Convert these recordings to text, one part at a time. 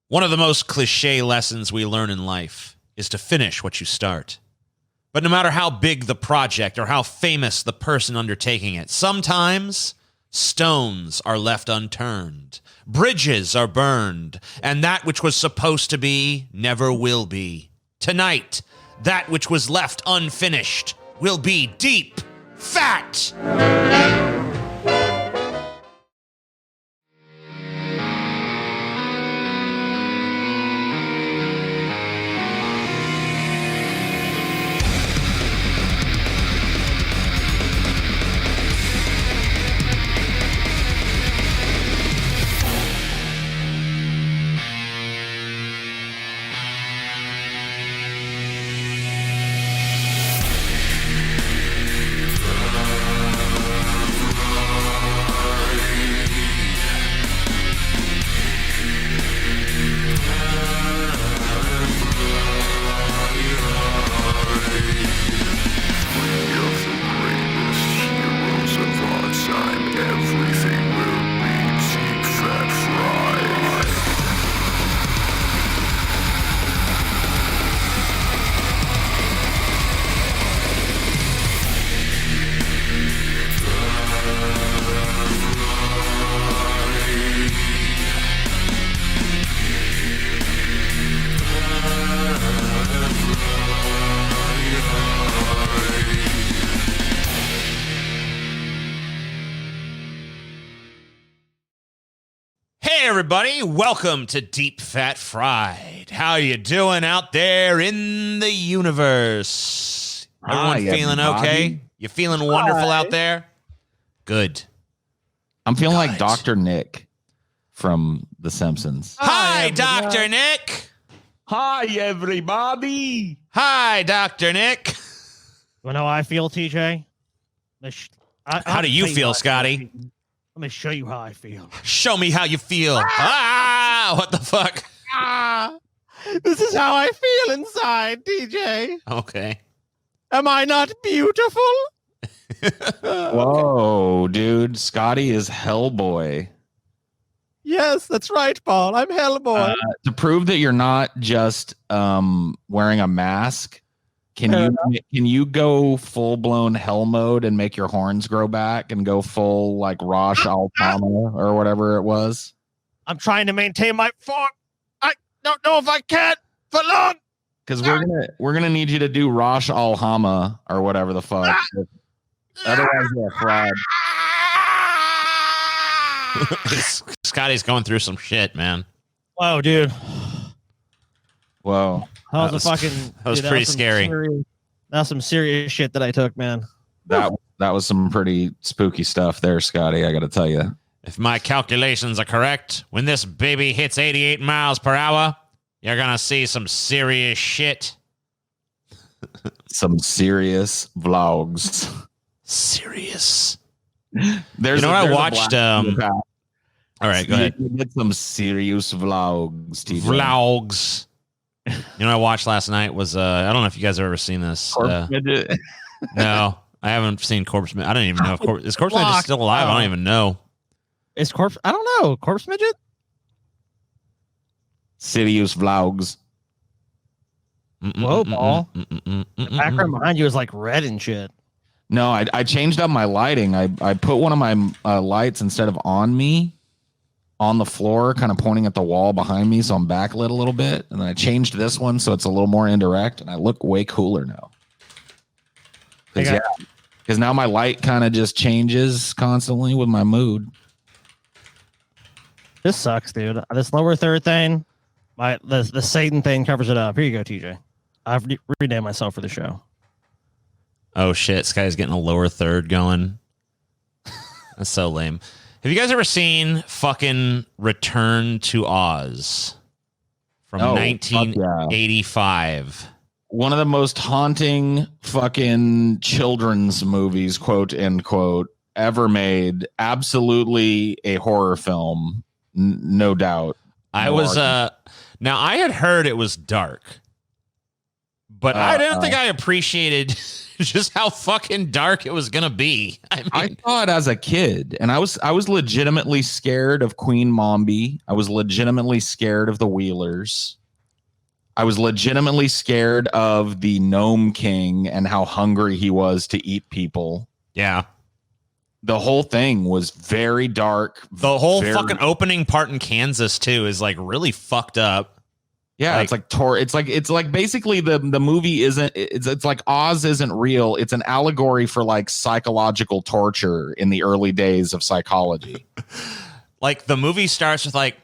One of the most cliche lessons we learn in life is to finish what you start. But no matter how big the project or how famous the person undertaking it, sometimes stones are left unturned, bridges are burned, and that which was supposed to be never will be. Tonight, that which was left unfinished will be deep, fat. Everybody, welcome to Deep Fat Fried. How you doing out there in the universe? Everyone feeling okay? You feeling wonderful out there? Good. I'm feeling like Dr. Nick from The Simpsons. Hi, Dr. Nick. Hi, everybody. Hi, Dr. Nick. You know how I feel, TJ? How do you feel, Scotty? Let me show you how I feel. Show me how you feel. What the fuck? This is how I feel inside, TJ. Okay. Am I not beautiful? Whoa, dude. Scotty is Hellboy. Yes, that's right, Paul. I'm Hellboy. To prove that you're not just wearing a mask, can you go full blown hell mode and make your horns grow back and go full like Rosh Al Tama or whatever it was? I'm trying to maintain my form. I don't know if I can for long. Because we're gonna need you to do Rosh Al Hama or whatever the fuck. Otherwise, you're a fraud. Scotty's going through some shit, man. Whoa, dude. Whoa. That was pretty scary. That's some serious shit that I took, man. That was some pretty spooky stuff there, Scotty, I got to tell you. If my calculations are correct, when this baby hits 88 miles per hour, you're going to see some serious shit. Some serious vlogs. Serious. There's I watched? All right, go ahead. Get some serious vlogs, TJ. Vlogs. You know what I watched last night was I don't know if you guys have ever seen this. No, I haven't seen Corpse Midget. I don't even know if is Corpse Midget still alive. I don't even know. Is Corpse? I don't know. Corpse Midget. Serious vlogs. Whoa, Paul. The background behind you is like red and shit. No, I changed up my lighting. I put one of my lights instead of on me, on the floor, kind of pointing at the wall behind me, so I'm backlit a little bit. And then I changed this one so it's a little more indirect, and I look way cooler now. Because now my light kind of just changes constantly with my mood. This sucks, dude. This lower third thing, the Satan thing covers it up. Here you go, TJ. I've renamed myself for the show. Oh shit, this guy's getting a lower third going. That's so lame. Have you guys ever seen fucking Return to Oz from 1985? One of the most haunting fucking children's movies, quote end quote, ever made. Absolutely a horror film, no doubt. Now I had heard it was dark, But I didn't think I appreciated just how fucking dark it was gonna be. I saw it as a kid, and I was legitimately scared of Queen Mombi. I was legitimately scared of the Wheelers. I was legitimately scared of the Gnome King and how hungry he was to eat people. Yeah. The whole thing was very dark. The whole fucking opening part in Kansas too is like really fucked up. Yeah, it's like basically the movie isn't it's like Oz isn't real. It's an allegory for like psychological torture in the early days of psychology. Like the movie starts with like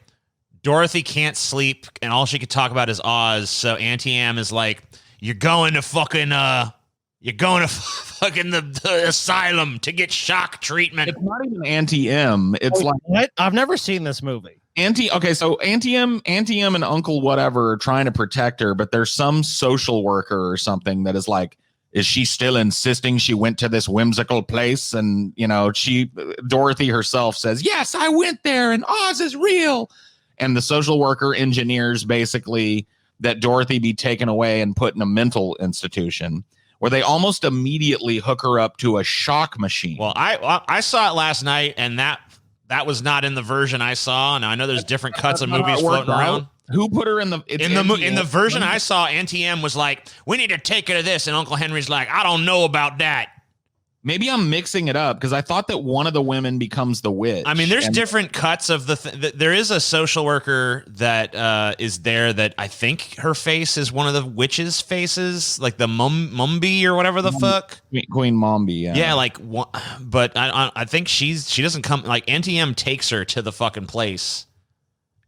Dorothy can't sleep and all she could talk about is Oz. So Auntie Am is like, you're going to fucking the asylum to get shock treatment. It's not even Auntie M. It's like what? I've never seen this movie. So Auntie M and Uncle whatever are trying to protect her, but there's some social worker or something that is like, is she still insisting she went to this whimsical place? And Dorothy herself says, yes, I went there and Oz is real. And the social worker engineers basically that Dorothy be taken away and put in a mental institution where they almost immediately hook her up to a shock machine. Well, I saw it last night, and that was not in the version I saw. And I know there's different cuts of movies floating around. Who put her in the in the version I saw? Auntie M was like, "We need to take her to this," and Uncle Henry's like, "I don't know about that." Maybe I'm mixing it up because I thought that one of the women becomes the witch. I mean, there's different cuts of there is a social worker that is there that I think her face is one of the witch's faces, like the Mumby or whatever the fuck. Queen Mombi, yeah. Yeah, like, but I think she doesn't come, like Auntie M takes her to the fucking place.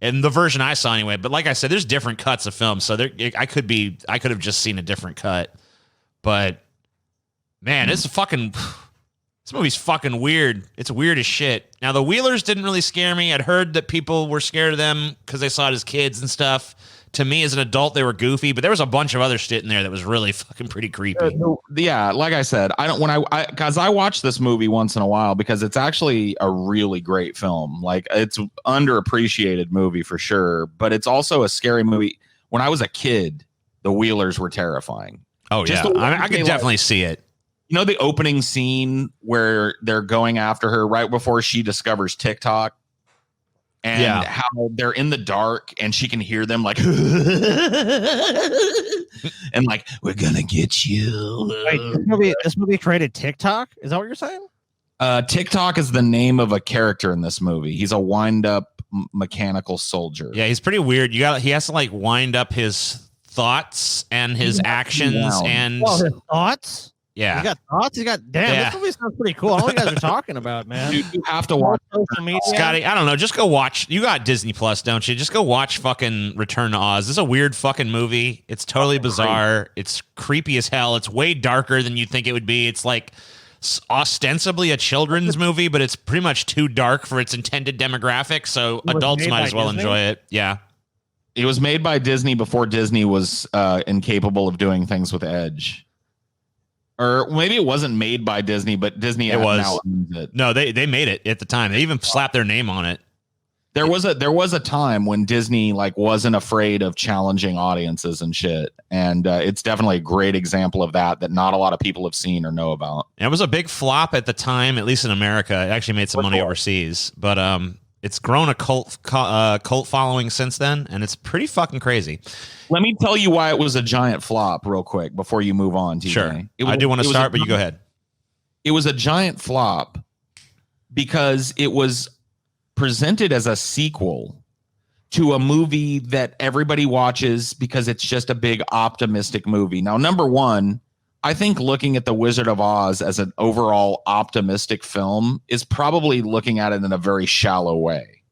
In the version I saw anyway. But like I said, there's different cuts of film. So I could have just seen a different cut. But man, this movie's fucking weird. It's weird as shit. Now, the Wheelers didn't really scare me. I'd heard that people were scared of them because they saw it as kids and stuff. To me, as an adult, they were goofy, but there was a bunch of other shit in there that was really fucking pretty creepy. Yeah, like I said, I watch this movie once in a while because it's actually a really great film. Like, it's underappreciated movie for sure, but it's also a scary movie. When I was a kid, the Wheelers were terrifying. Oh, yeah. I can definitely see it. You know the opening scene where they're going after her right before she discovers TikTok? And how they're in the dark and she can hear them like and like, we're gonna get you. Wait, this movie created TikTok? Is that what you're saying? TikTok is the name of a character in this movie. He's a wind-up mechanical soldier. Yeah, he's pretty weird. He has to like wind up his thoughts and his actions and his thoughts. Yeah, he got thoughts. This movie sounds pretty cool. I don't know what you guys are talking about, man. Dude, you have to watch social media. Scotty, I don't know. Just go watch. You got Disney Plus, don't you? Just go watch fucking Return to Oz. This is a weird fucking movie. It's totally bizarre. It's creepy as hell. It's way darker than you'd think it would be. It's like ostensibly a children's movie, but it's pretty much too dark for its intended demographic. So adults might as well enjoy it. Yeah. It was made by Disney before Disney was incapable of doing things with Edge. Or maybe it wasn't made by Disney, but Disney now owns it. No, they made it at the time. They even slapped their name on it. There was a time when Disney like wasn't afraid of challenging audiences and shit, and it's definitely a great example of that not a lot of people have seen or know about. And it was a big flop at the time, at least in America. It actually made some money overseas, but it's grown a cult following since then, and it's pretty fucking crazy. Let me tell you why it was a giant flop real quick before you move on, TJ. Sure. I do want to start, but you go ahead. It was a giant flop because it was presented as a sequel to a movie that everybody watches because it's just a big optimistic movie. Now, number one, I think looking at The Wizard of Oz as an overall optimistic film is probably looking at it in a very shallow way.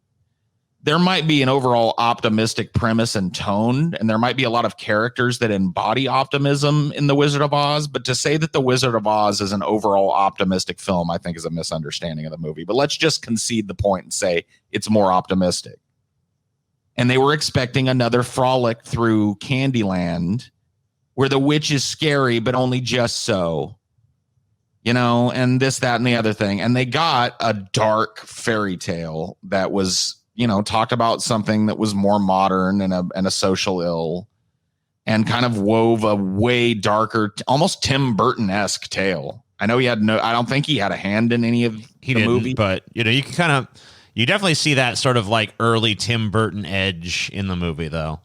There might be an overall optimistic premise and tone, and there might be a lot of characters that embody optimism in The Wizard of Oz, but to say that The Wizard of Oz is an overall optimistic film, I think is a misunderstanding of the movie. But let's just concede the point and say it's more optimistic. And they were expecting another frolic through Candyland where the witch is scary, but only just so. And this, that, and the other thing. And they got a dark fairy tale that was talked about something that was more modern and a social ill. and kind of wove a way darker, almost Tim Burton-esque tale. I know I don't think he had a hand in any of the movie, but you definitely see that sort of like early Tim Burton edge in the movie, though.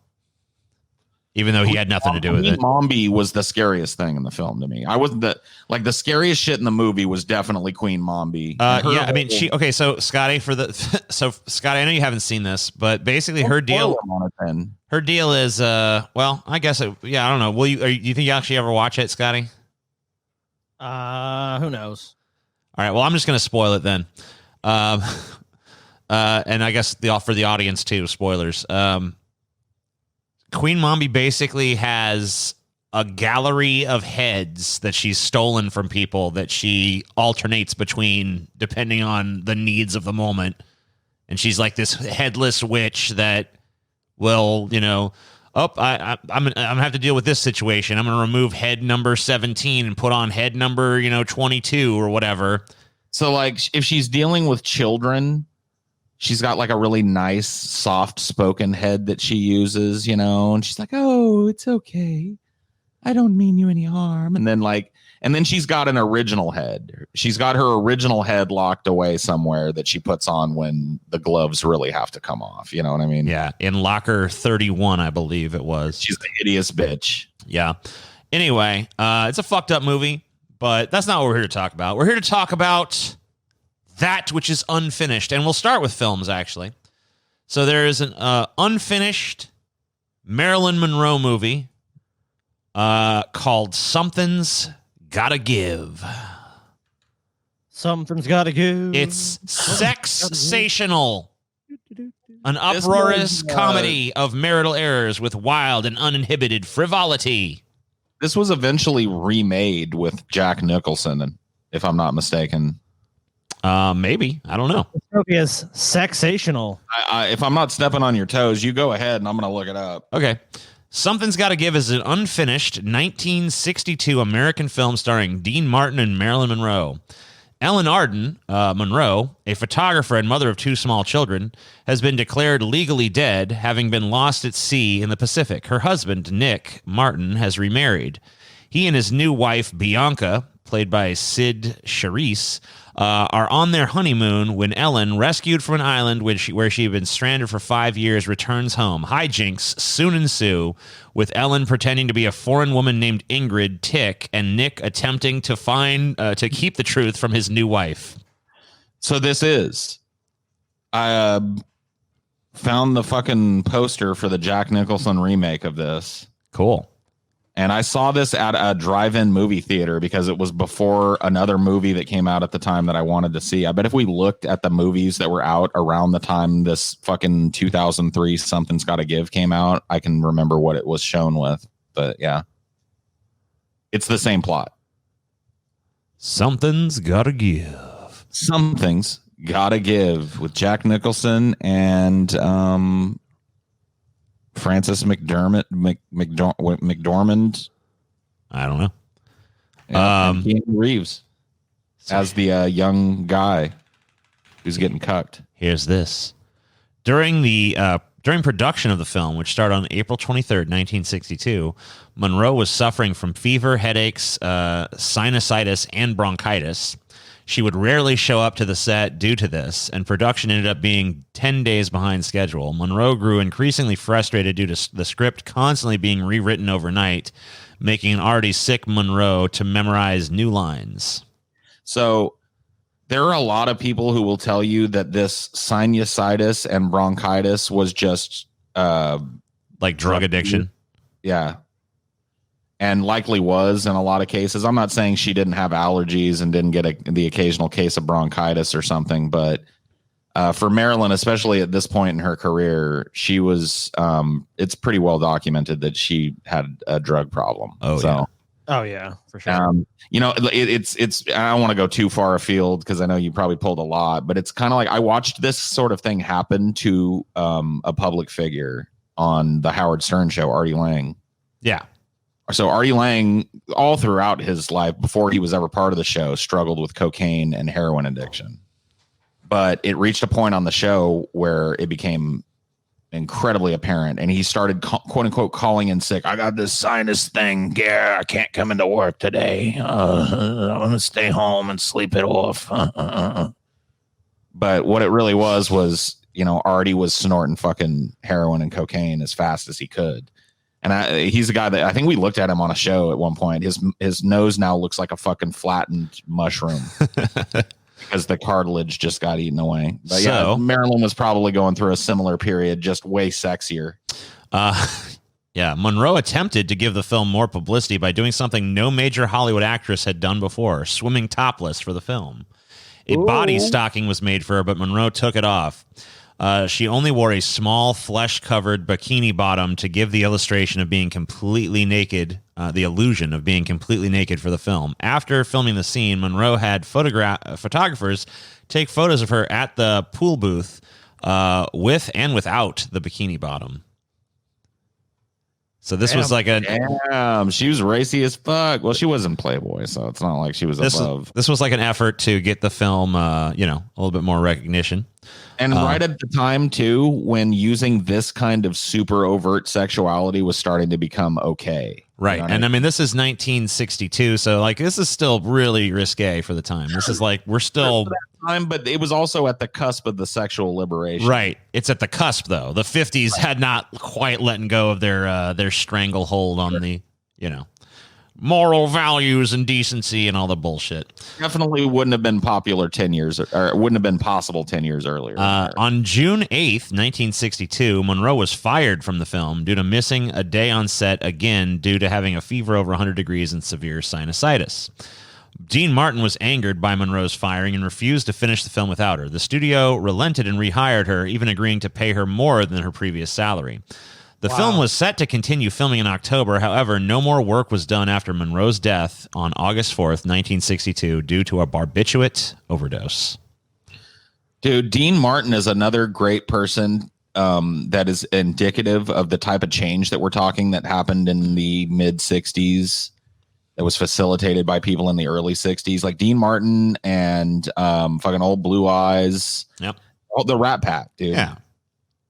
Even though he had nothing to do with it. Mombi was the scariest thing in the film to me. I wasn't the scariest shit in the movie was definitely Queen Mombi. So Scotty, Scotty, I know you haven't seen this, but basically her deal is, I guess, I don't know. Do you think you actually ever watch it, Scotty? Who knows? All right. Well, I'm just going to spoil it then. And I guess for the audience too, spoilers. Queen Mombi basically has a gallery of heads that she's stolen from people that she alternates between depending on the needs of the moment. And she's like this headless witch that will, I'm gonna have to deal with this situation. I'm going to remove head number 17 and put on head number, 22 or whatever. So like if she's dealing with children, she's got like a really nice, soft spoken head that she uses, and she's like, "Oh, it's okay. I don't mean you any harm." And then she's got an original head. She's got her original head locked away somewhere that she puts on when the gloves really have to come off. You know what I mean? Yeah. In locker 31, I believe it was. She's the hideous bitch. Yeah. Anyway, it's a fucked up movie, but that's not what we're here to talk about. We're here to talk about that which is unfinished. And we'll start with films, actually. So there is an unfinished Marilyn Monroe movie called Something's Gotta Give. Something's gotta give. It's sexsational. An uproarious comedy of marital errors with wild and uninhibited frivolity. This was eventually remade with Jack Nicholson, if I'm not mistaken. Maybe. I don't know. This movie is sexational. If I'm not stepping on your toes, you go ahead and I'm going to look it up. Okay. Something's Gotta Give is an unfinished 1962 American film starring Dean Martin and Marilyn Monroe. Ellen Arden, Monroe, a photographer and mother of 2 small children, has been declared legally dead, having been lost at sea in the Pacific. Her husband, Nick Martin, has remarried. He and his new wife, Bianca, played by Sid Charisse, are on their honeymoon when Ellen, rescued from an island where she had been stranded for 5 years, returns home. Hijinks soon ensue, with Ellen pretending to be a foreign woman named Ingrid Tick and Nick attempting to keep the truth from his new wife. So I found the fucking poster for the Jack Nicholson remake of this. Cool. And I saw this at a drive-in movie theater because it was before another movie that came out at the time that I wanted to see. I bet if we looked at the movies that were out around the time this fucking 2003 Something's Gotta Give came out, I can remember what it was shown with. But yeah, it's the same plot. Something's Gotta Give. Something's Gotta Give with Jack Nicholson and Frances McDormand. I don't know. And Keanu Reeves as the young guy who's getting cucked. Here's this. During production of the film, which started on April 23rd, 1962, Monroe was suffering from fever, headaches, sinusitis, and bronchitis. She would rarely show up to the set due to this, and production ended up being 10 days behind schedule. Monroe grew increasingly frustrated due to the script constantly being rewritten overnight, making an already sick Monroe to memorize new lines. So there are a lot of people who will tell you that this sinusitis and bronchitis was just like drug addiction. Yeah. And likely was in a lot of cases. I'm not saying she didn't have allergies and didn't get the occasional case of bronchitis or something, but for Marilyn, especially at this point in her career, she was. It's pretty well documented that she had a drug problem. Yeah. Oh yeah, for sure. It's. I don't want to go too far afield because I know you probably pulled a lot, but it's kind of like I watched this sort of thing happen to a public figure on the Howard Stern show, Artie Lang. Yeah. So Artie Lang, all throughout his life, before he was ever part of the show, struggled with cocaine and heroin addiction. But it reached a point on the show where it became incredibly apparent, and he started quote unquote calling in sick. I got this sinus thing. Yeah, I can't come into work today. I'm gonna stay home and sleep it off. But what it really was, you know, Artie was snorting fucking heroin and cocaine as fast as he could. And he's a guy that I think we looked at him on a show at one point. His nose now looks like a fucking flattened mushroom because the cartilage just got eaten away. But yeah, Marilyn was probably going through a similar period, just way sexier. Yeah, Monroe attempted to give the film more publicity by doing something no major Hollywood actress had done before, swimming topless for the film. A body stocking was made for her, but Monroe took it off. She only wore a small flesh-covered bikini bottom to give the illustration of being completely naked, the illusion of being completely naked for the film. After filming the scene, Monroe had photographers take photos of her at the pool booth with and without the bikini bottom. So this was like she was racy as fuck. Well, she wasn't Playboy, so it's not like she was above. This was like an effort to get the film, a little bit more recognition. And right at the time, too, when using this kind of super overt sexuality was starting to become okay. Right. And I mean, this is 1962. So like, this is still really risque for the time. This is like, we're still time, but it was also at the cusp of the sexual liberation. Right. It's at the cusp, though. The 50s had not quite letting go of their stranglehold on the, moral values and decency and all the bullshit. Definitely wouldn't have been popular 10 years or wouldn't have been possible 10 years earlier. On June 8th, 1962, Monroe was fired from the film due to missing a day on set again due to having a fever over 100 degrees and severe sinusitis. Dean Martin was angered by Monroe's firing and refused to finish the film without her. The studio relented and rehired her, even agreeing to pay her more than her previous salary. The film was set to continue filming in October. However, no more work was done after Monroe's death on August 4th, 1962, due to a barbiturate overdose. Dude, Dean Martin is another great person that is indicative of the type of change that we're talking that happened in the mid-'60s that was facilitated by people in the early 60s, like Dean Martin and fucking Old Blue Eyes. Yep. Oh, the Rat Pack, dude. Yeah.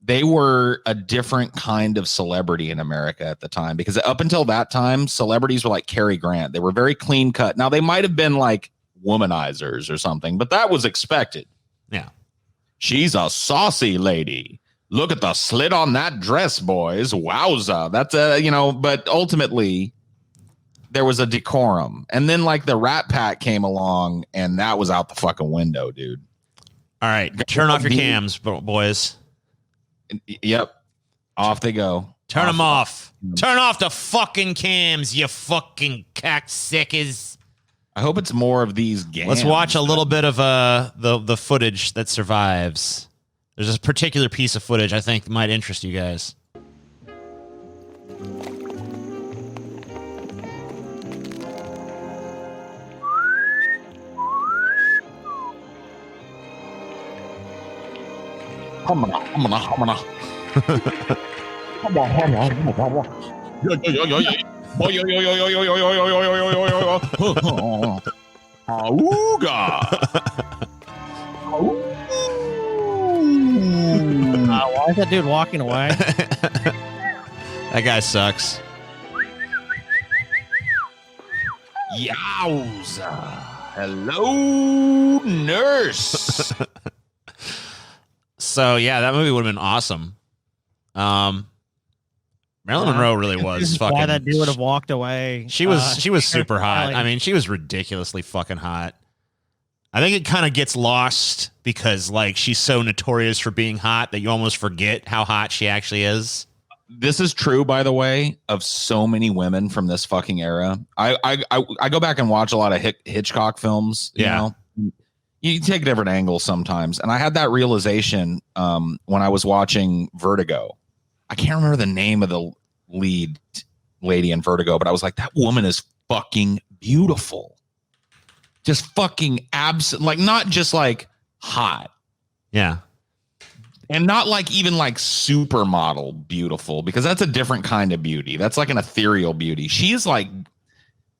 They were a different kind of celebrity in America at the time, because up until that time, celebrities were like Cary Grant. They were very clean cut. Now, they might have been like womanizers or something, but that was expected. Yeah. She's a saucy lady. Look at the slit on that dress, boys. Wowza. That's but ultimately there was a decorum. And then like the Rat Pack came along and that was out the fucking window, dude. All right. Turn off your cams, boys. Yep. Off they go. Turn them off. Turn off the fucking cams, you fucking cocksuckers. I hope it's more of these games. Let's watch a little bit of the footage that survives. There's a particular piece of footage I think might interest you guys. Why is that dude walking away? That guy sucks. Yowza. Hello, nurse. So yeah, that movie would have been awesome. Marilyn Monroe really was fucking. Why that dude would have walked away? She was super hot. I mean, she was ridiculously fucking hot. I think it kind of gets lost because like she's so notorious for being hot that you almost forget how hot she actually is. This is true, by the way, of so many women from this fucking era. I go back and watch a lot of Hitchcock films. You know? You take different angles sometimes. And I had that realization when I was watching Vertigo. I can't remember the name of the lead lady in Vertigo, but I was like, that woman is fucking beautiful. Just fucking like not just like hot. Yeah. And not like even like supermodel beautiful, because that's a different kind of beauty. That's like an ethereal beauty. She is like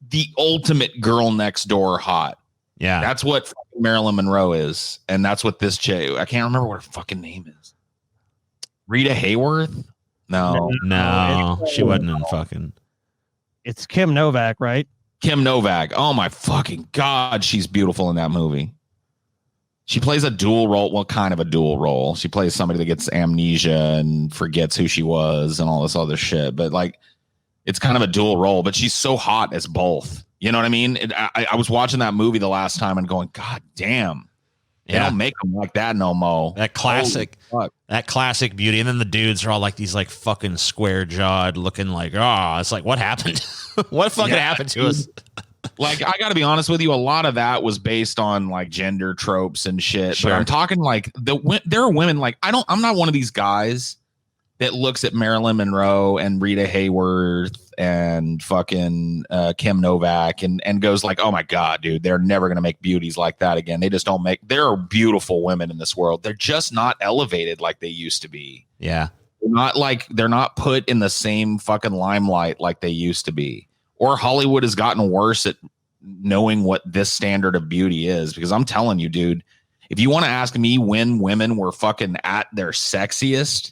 the ultimate girl next door hot. Yeah. That's what Marilyn Monroe is. And that's what this chick, I can't remember what her fucking name is. Rita Hayworth? No. No, she wasn't in fucking. It's Kim Novak, right? Kim Novak. Oh my fucking God, she's beautiful in that movie. She plays a dual role. Well, kind of a dual role. She plays somebody that gets amnesia and forgets who she was and all this other shit. But like, it's kind of a dual role. But she's so hot as both. You know what I mean? I was watching that movie the last time and going, God damn. They don't make them like that no mo. That classic beauty. And then the dudes are all like these like fucking square jawed looking like, it's like, what happened? What fucking happened to us? Like, I got to be honest with you. A lot of that was based on like gender tropes and shit. Sure. But I'm talking like there are women like I'm not one of these guys that looks at Marilyn Monroe and Rita Hayworth and fucking Kim Novak and goes like, oh my God, dude, they're never going to make beauties like that again. They just don't make, there are beautiful women in this world. They're just not elevated like they used to be. Yeah. They're not put in the same fucking limelight like they used to be. Or Hollywood has gotten worse at knowing what this standard of beauty is. Because I'm telling you, dude, if you want to ask me when women were fucking at their sexiest,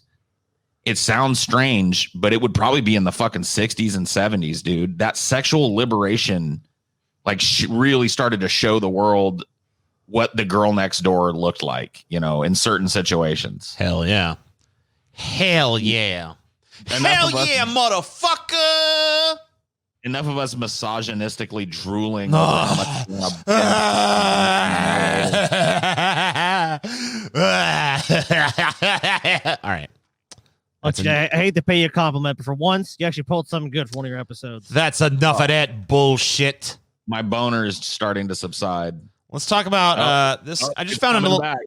it sounds strange, but it would probably be in the fucking 60s and 70s, dude. That sexual liberation, like, really started to show the world what the girl next door looked like, you know, in certain situations. Hell yeah. Hell yeah. Hell yeah, motherfucker. Enough of us misogynistically drooling. All right. I hate to pay you a compliment, but for once, you actually pulled something good for one of your episodes. That's enough of that bullshit. My boner is starting to subside. Let's talk about this. I just found a little. Back.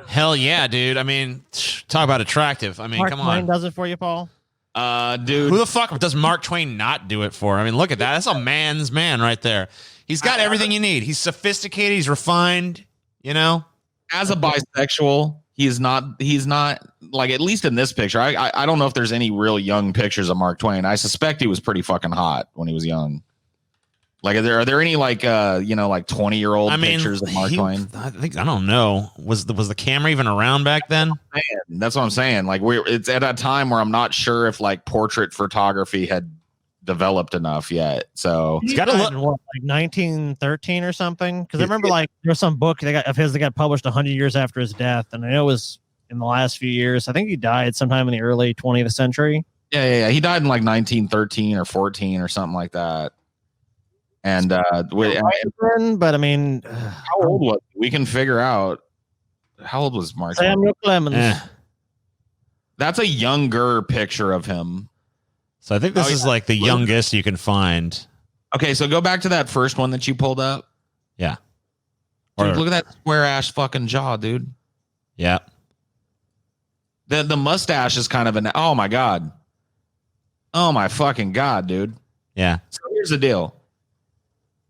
Hell yeah, dude. I mean, talk about attractive. I mean, Mark come Twain on. does it for you, Paul? Dude. Who the fuck does Mark Twain not do it for? I mean, look at that. That's a man's man right there. He's got everything you need. He's sophisticated. He's refined, you know? As a bisexual, he's not like, at least in this picture. I don't know if there's any real young pictures of Mark Twain. I suspect he was pretty fucking hot when he was young. Like, are there any like 20-year-old pictures of Mark Twain? I don't know. Was the camera even around back then? Man, that's what I'm saying. Like, it's at a time where I'm not sure if like portrait photography had developed enough yet. So It's got to look like 1913 or something. Because I remember like there was some book of his that got published 100 years after his death, and I know it was in the last few years. I think he died sometime in the early 20th century. Yeah. He died in like 1913 or 14 or something like that. And but I mean, how old was he? We can figure out how old was Mark Samuel Clemens. That's a younger picture of him. So I think this is like the youngest you can find. Okay, so go back to that first one that you pulled up. Yeah. Dude, look at that square ass fucking jaw, dude. Yeah. The mustache is kind of an, oh my God. Oh my fucking God, dude. Yeah. So here's the deal.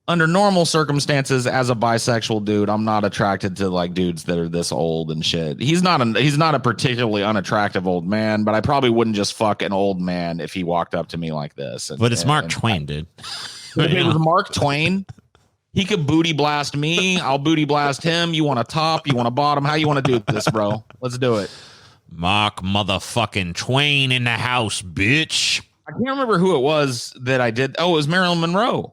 Under normal circumstances, as a bisexual dude, I'm not attracted to like dudes that are this old and shit. He's not a particularly unattractive old man, but I probably wouldn't just fuck an old man if he walked up to me like this. But it's Mark Twain, dude. If it was Mark Twain, he could booty blast me. I'll booty blast him. You want a top? You want a bottom? How you want to do this, bro? Let's do it. Mark motherfucking Twain in the house, bitch. I can't remember who it was that I did. Oh, it was Marilyn Monroe.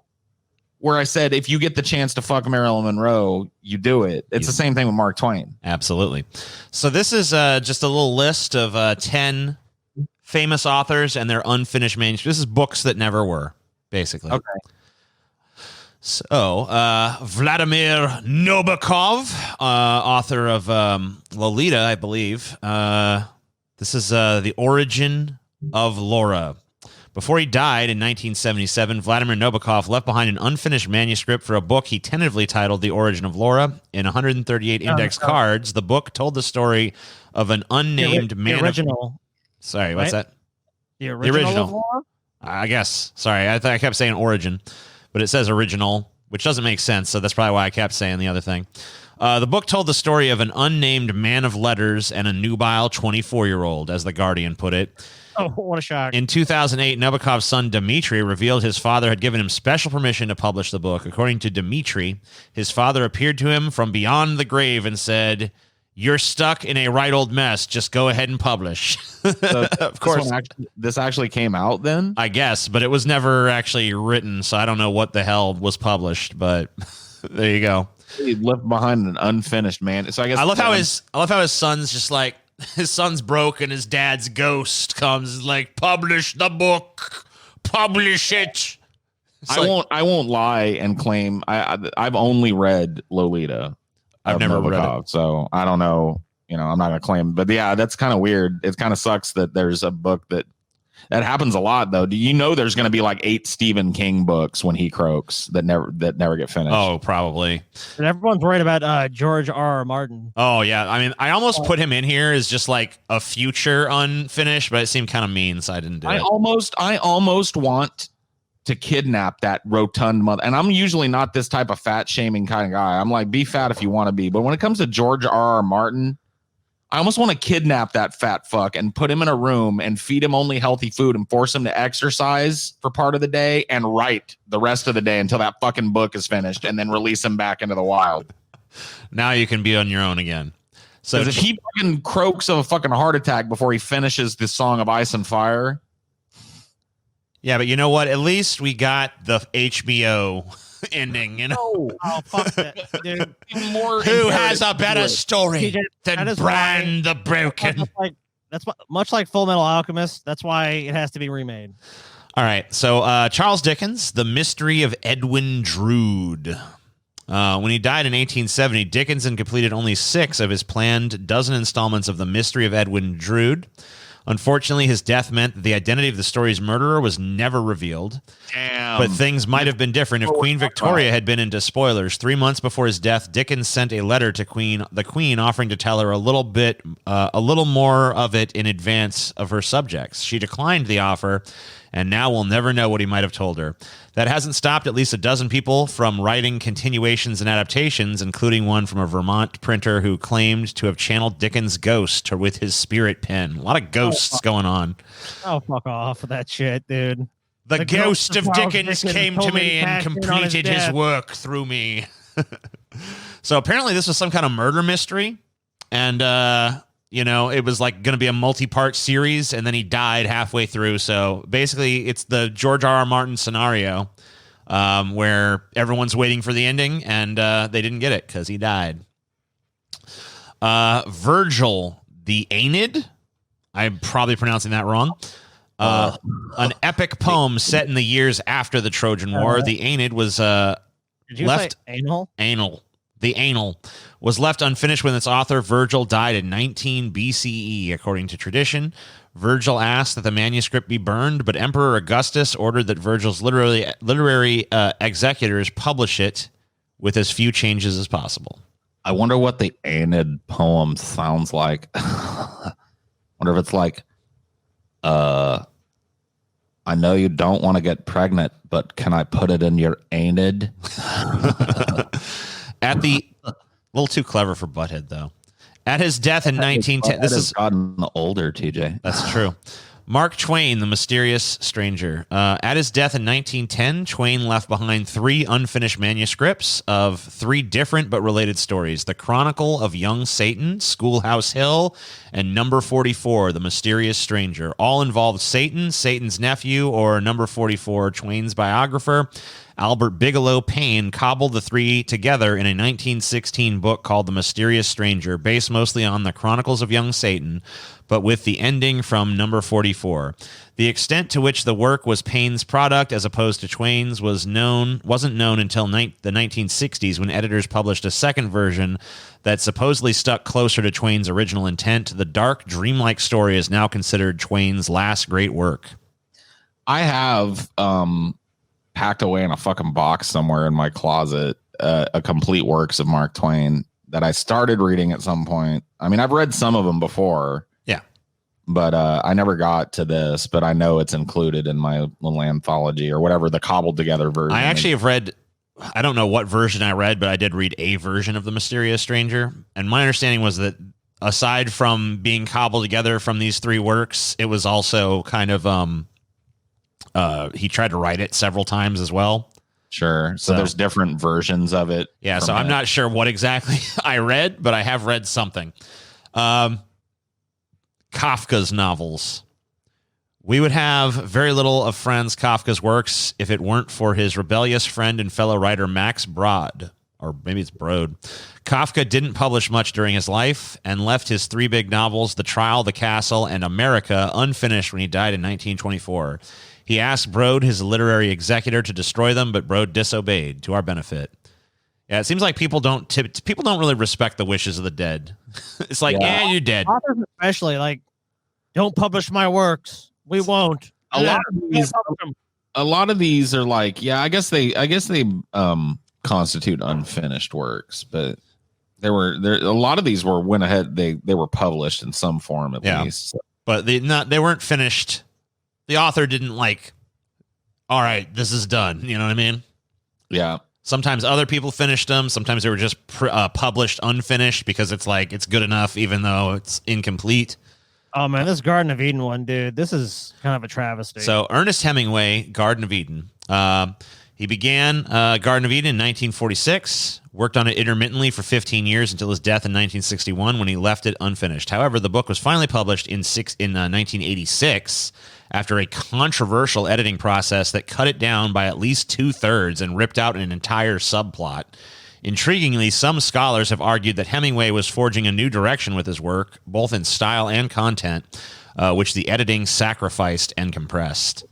Where I said, if you get the chance to fuck Marilyn Monroe, you do it. It's the same thing with Mark Twain. Absolutely. So this is just a little list of 10 famous authors and their unfinished manuscripts. This is books that never were, basically. Okay. So Vladimir Nabokov, author of Lolita, I believe. This is The Origin of Laura. Before he died in 1977, Vladimir Nabokov left behind an unfinished manuscript for a book he tentatively titled The Origin of Laura. In 138 index cards, the book told the story of an unnamed man. The original. Sorry, what's that? The original. Of Laura? I guess. Sorry, I kept saying origin, but it says original, which doesn't make sense, so that's probably why I kept saying the other thing. The book told the story of an unnamed man of letters and a nubile 24-year-old, as The Guardian put it. Oh, what a shock. In 2008, Nabokov's son Dmitry revealed his father had given him special permission to publish the book. According to Dmitry, his father appeared to him from beyond the grave and said, you're stuck in a right old mess. Just go ahead and publish. So of course, this actually came out then. I guess, but it was never actually written, so I don't know what the hell was published. But there you go. He left behind an unfinished man. So I guess I love how his son's just like, his son's broke and his dad's ghost comes like, publish the book, publish it. I won't lie and claim I've only read Lolita. I've never read it, so I don't know. I'm not gonna claim, but yeah, that's kind of weird. It kind of sucks that there's a book that happens a lot though. Do you know there's gonna be like 8 Stephen King books when he croaks that never get finished? Oh, probably. And everyone's worried about George R. Martin. Oh yeah, I mean, I almost put him in here as just like a future unfinished, but it seemed kind of mean, so I didn't do it. I almost want to kidnap that rotund mother. And I'm usually not this type of fat shaming kind of guy. I'm like, be fat if you want to be. But when it comes to George R. Martin, I almost want to kidnap that fat fuck and put him in a room and feed him only healthy food and force him to exercise for part of the day and write the rest of the day until that fucking book is finished, and then release him back into the wild. Now you can be on your own again. So if he fucking croaks of a fucking heart attack before he finishes the Song of Ice and Fire. Yeah, but you know what? At least we got the HBO ending, Oh, fuck that, dude. Who has a better story than Bran the Broken? That's much like Full Metal Alchemist. That's why it has to be remade. All right. So Charles Dickens, The Mystery of Edwin Drood. When he died in 1870, Dickinson completed only 6 of his planned dozen installments of The Mystery of Edwin Drood. Unfortunately, his death meant that the identity of the story's murderer was never revealed. Damn. But things might have been different if Queen Victoria had been into spoilers. 3 months before his death, Dickens sent a letter to the Queen offering to tell her a little more of it in advance of her subjects. She declined the offer, and now we'll never know what he might have told her. That hasn't stopped at least a dozen people from writing continuations and adaptations, including one from a Vermont printer who claimed to have channeled Dickens' ghost with his spirit pen. A lot of ghosts going on. Oh, fuck off with that shit, dude. The ghost of Dickens came to me and completed his work through me. So apparently this was some kind of murder mystery. And, it was like going to be a multi-part series, and then he died halfway through. So basically it's the George R. R. Martin scenario where everyone's waiting for the ending, and they didn't get it because he died. Virgil, the Aeneid. I'm probably pronouncing that wrong. An epic poem set in the years after the Trojan War. The Aeneid was Did you left say anal? anal. The Anal was left unfinished when its author Virgil died in 19 BCE, according to tradition. Virgil asked that the manuscript be burned, but Emperor Augustus ordered that Virgil's literary executors publish it with as few changes as possible. I wonder what the Aeneid poem sounds like. Wonder if it's like, I know you don't want to get pregnant, but can I put it in your Aeneid? At the a little too clever for Butthead, though. At his death in 1910, this is gotten older, TJ. That's true. Mark Twain, the mysterious stranger. At his death in 1910, Twain left behind 3 unfinished manuscripts of 3 different but related stories: The Chronicle of Young Satan, Schoolhouse Hill, and Number 44, The Mysterious Stranger. All involved Satan, Satan's nephew, or Number 44, Twain's biographer. Albert Bigelow Payne cobbled the 3 together in a 1916 book called The Mysterious Stranger, based mostly on the Chronicles of Young Satan, but with the ending from Number 44. The extent to which the work was Payne's product as opposed to Twain's wasn't known until the 1960s, when editors published a second version that supposedly stuck closer to Twain's original intent. The dark, dreamlike story is now considered Twain's last great work. I have packed away in a fucking box somewhere in my closet a complete works of Mark Twain that I started reading at some point. I mean, I've read some of them before. Yeah. But I never got to this, but I know it's included in my little anthology or whatever, the cobbled together version. I actually have read, I don't know what version I read, but I did read a version of The Mysterious Stranger. And my understanding was that aside from being cobbled together from these 3 works, it was also kind of, he tried to write it several times as well. Sure. So there's different versions of it. Yeah. So I'm not sure what exactly I read, but I have read something. Kafka's novels. We would have very little of Franz Kafka's works if it weren't for his rebellious friend and fellow writer Max Brod, or maybe it's Brode. Kafka didn't publish much during his life and left his 3 big novels, The Trial, The Castle, and America, unfinished when he died in 1924. He asked Brode, his literary executor, to destroy them, but Brode disobeyed, to our benefit. Yeah, it seems like people don't really respect the wishes of the dead. It's like, you're dead. Authors especially, like, don't publish my works. We won't. A lot of these are like, I guess they constitute unfinished works, but a lot of these went ahead. They were published in some form at least. But they weren't finished. The author didn't like, all right, this is done. You know what I mean? Yeah. Sometimes other people finished them. Sometimes they were just published unfinished because it's like it's good enough even though it's incomplete. Oh, man, this Garden of Eden one, dude, this is kind of a travesty. So Ernest Hemingway, Garden of Eden. He began Garden of Eden in 1946, worked on it intermittently for 15 years until his death in 1961 when he left it unfinished. However, the book was finally published in 1986 after a controversial editing process that cut it down by at least 2/3 and ripped out an entire subplot. Intriguingly, some scholars have argued that Hemingway was forging a new direction with his work, both in style and content, which the editing sacrificed and compressed.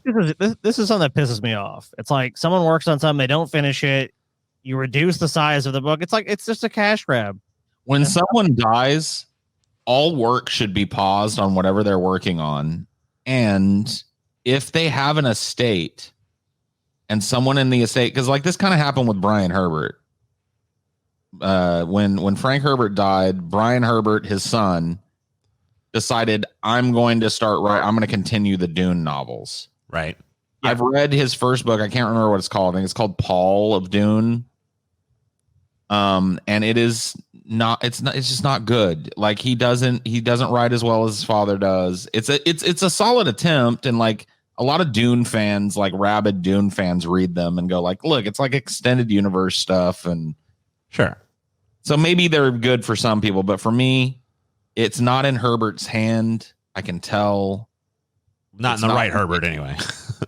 This is something that pisses me off. It's like someone works on something, they don't finish it, you reduce the size of the book. It's like it's just a cash grab. When someone dies, all work should be paused on whatever they're working on. And if they have an estate and someone in the estate, because like this kind of happened with Brian Herbert. When Frank Herbert died, Brian Herbert, his son, decided I'm going to continue the Dune novels. Right. Yeah. I've read his first book. I can't remember what it's called. I think it's called Paul of Dune. And it's just not good. Like he doesn't write as well as his father does. It's a solid attempt. And like a lot of Dune fans, like rabid Dune fans, read them and go like, look, it's like extended universe stuff. And sure. So maybe they're good for some people, but for me, it's not in Herbert's hand. I can tell. Not in the right Herbert anyway.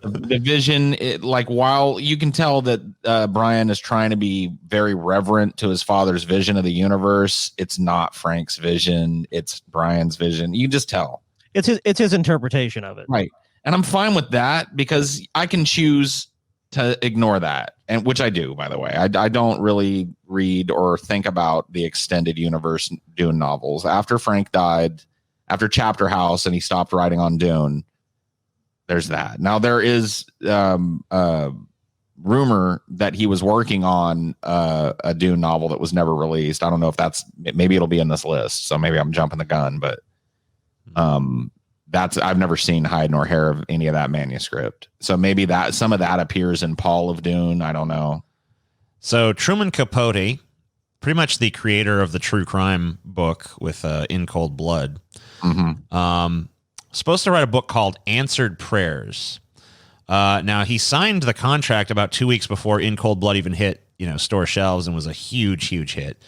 The vision, while you can tell that Brian is trying to be very reverent to his father's vision of the universe, it's not Frank's vision. It's Brian's vision. You can just tell. It's his interpretation of it. Right. And I'm fine with that because I can choose to ignore that, and which I do, by the way. I don't really read or think about the extended universe Dune novels. After Frank died, after Chapter House, and he stopped writing on Dune, there's that. Now there is rumor that he was working on a Dune novel that was never released. I don't know if maybe it'll be in this list, so maybe I'm jumping the gun, but I've never seen hide nor hair of any of that manuscript. So maybe that some of that appears in Paul of Dune. I don't know. So Truman Capote, pretty much the creator of the true crime book with In Cold Blood, supposed to write a book called Answered Prayers. Now he signed the contract about 2 weeks before In Cold Blood even hit, store shelves and was a huge, huge hit.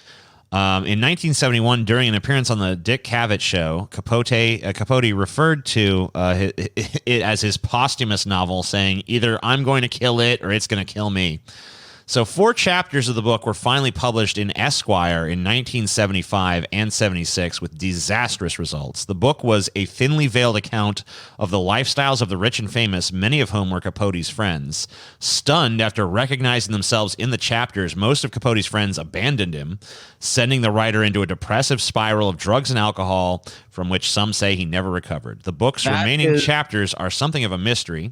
In 1971, during an appearance on the Dick Cavett show, Capote referred to it as his posthumous novel, saying, either I'm going to kill it or it's going to kill me. So 4 chapters of the book were finally published in Esquire in 1975 and 76 with disastrous results. The book was a thinly veiled account of the lifestyles of the rich and famous, many of whom were Capote's friends. Stunned after recognizing themselves in the chapters, most of Capote's friends abandoned him, sending the writer into a depressive spiral of drugs and alcohol from which some say he never recovered. The book's remaining chapters are something of a mystery.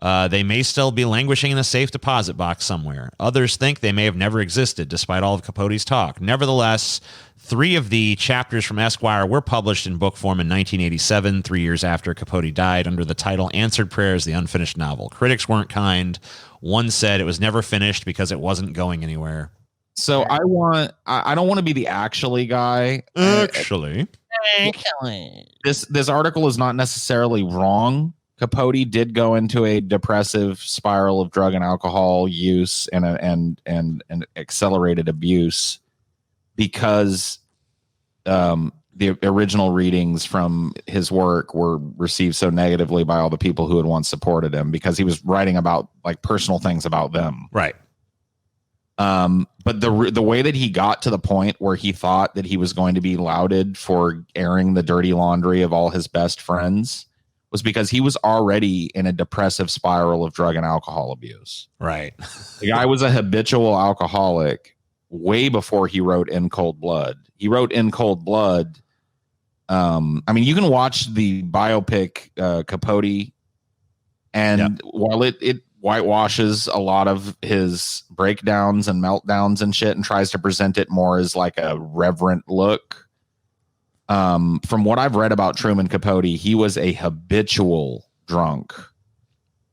They may still be languishing in a safe deposit box somewhere. Others think they may have never existed, despite all of Capote's talk. Nevertheless, 3 of the chapters from Esquire were published in book form in 1987, 3 years after Capote died, under the title Answered Prayers, the Unfinished Novel. Critics weren't kind. One said it was never finished because it wasn't going anywhere. So I don't want to be the actually guy. Actually. This article is not necessarily wrong, Capote did go into a depressive spiral of drug and alcohol use and accelerated abuse because the original readings from his work were received so negatively by all the people who had once supported him because he was writing about like personal things about them. Right. But the way that he got to the point where he thought that he was going to be lauded for airing the dirty laundry of all his best friends was because he was already in a depressive spiral of drug and alcohol abuse. Right. The guy was a habitual alcoholic way before he wrote In Cold Blood. He wrote In Cold Blood. I mean, you can watch the biopic Capote, and while it whitewashes a lot of his breakdowns and meltdowns and shit and tries to present it more as like a reverent look. From what I've read about Truman Capote, he was a habitual drunk,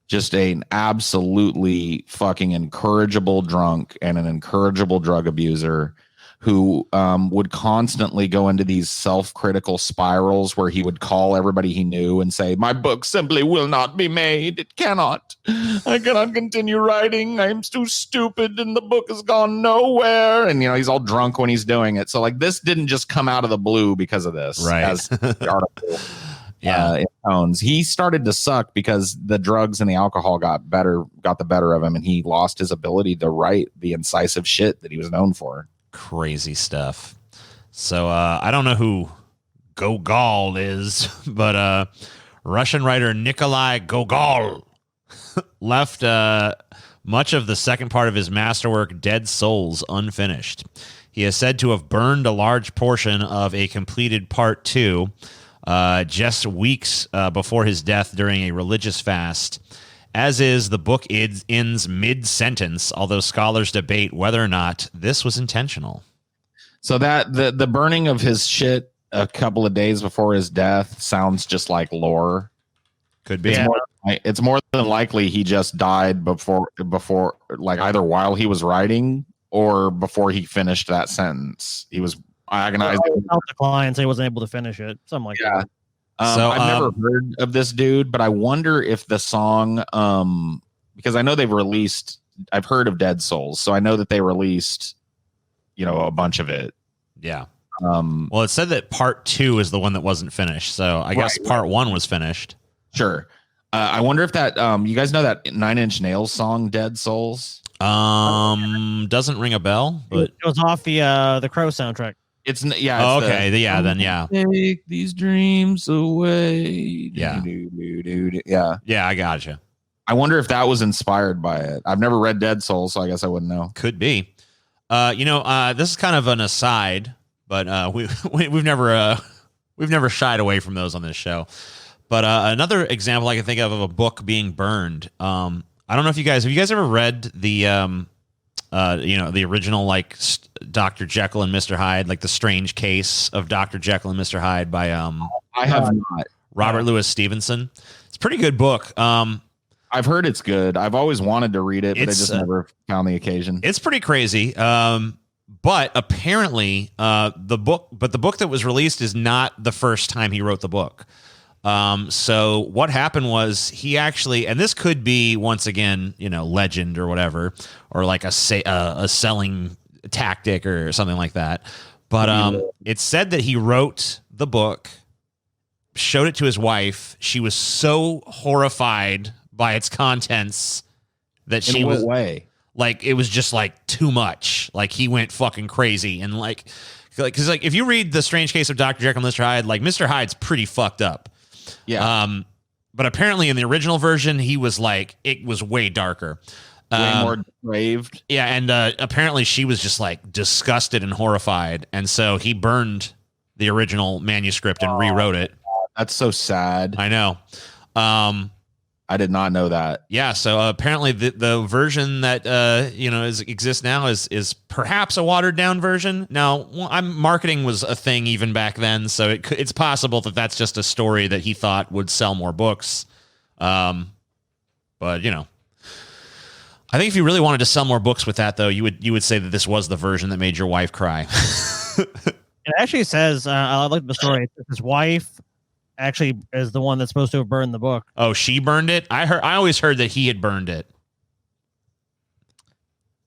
just an absolutely fucking incorrigible drunk and an incorrigible drug abuser who would constantly go into these self-critical spirals where he would call everybody he knew and say, my book simply will not be made. It cannot. I cannot continue writing. I'm too stupid and the book has gone nowhere. And, you know, he's all drunk when he's doing it. So, like, this didn't just come out of the blue because of this. Right. As the article it tones. He started to suck because the drugs and the alcohol got the better of him, and he lost his ability to write the incisive shit that he was known for. Crazy stuff. So I don't know who Gogol is, but Russian writer Nikolai Gogol left much of the second part of his masterwork Dead Souls unfinished. He is said to have burned a large portion of a completed part 2 just weeks before his death during a religious fast. As is, the book ends mid-sentence, although scholars debate whether or not this was intentional. So that the burning of his shit a couple of days before his death sounds just like lore. Could be. It's more than likely he just died before like either while he was writing or before he finished that sentence. He was agonizing. The client say he wasn't able to finish it. Something like that. I've never heard of this dude, but I wonder if the song, because I know I've heard of Dead Souls, so I know that they released, you know, a bunch of it. Yeah. Well, it said that part 2 is the one that wasn't finished, so I guess part 1 was finished. Sure. I wonder if that, you guys know that 9 Inch Nails song, Dead Souls? Doesn't ring a bell, but it was off the Crow soundtrack. It's okay. Take these dreams away. Yeah. Yeah, I gotcha. I wonder if that was inspired by it. I've never read Dead Souls, so I guess I wouldn't know. Could be. This is kind of an aside, but we've never shied away from those on this show. But another example I can think of a book being burned. I don't know if have you guys ever read the the original like Dr. Jekyll and Mr. Hyde, like the strange case of Dr. Jekyll and Mr. Hyde by I have not. Robert Louis Stevenson. It's a pretty good book. I've heard it's good. I've always wanted to read it, but I just never found the occasion. It's pretty crazy. But apparently the book that was released is not the first time he wrote the book. So what happened was he actually, and this could be once again, legend or whatever, or like a selling tactic or something like that. But it's said that he wrote the book, showed it to his wife. She was so horrified by its contents that she was way. Like, it was just like too much. Like, he went fucking crazy. And because if you read The Strange Case of Dr. Jekyll and Mr. Hyde, like Mr. Hyde's pretty fucked up. Yeah. But apparently in the original version, he was like, it was way darker. Way more depraved. Yeah. And apparently she was just like disgusted and horrified. And so he burned the original manuscript and rewrote it. That's so sad. I know. I did not know that. Yeah, so apparently the version that exists now is perhaps a watered down version. Now, marketing was a thing even back then, so it's possible that that's just a story that he thought would sell more books. But I think if you really wanted to sell more books with that, though, you would say that this was the version that made your wife cry. It actually says, I like the story. His wife actually is the one that's supposed to have burned the book. Oh, she burned it? I always heard that he had burned it.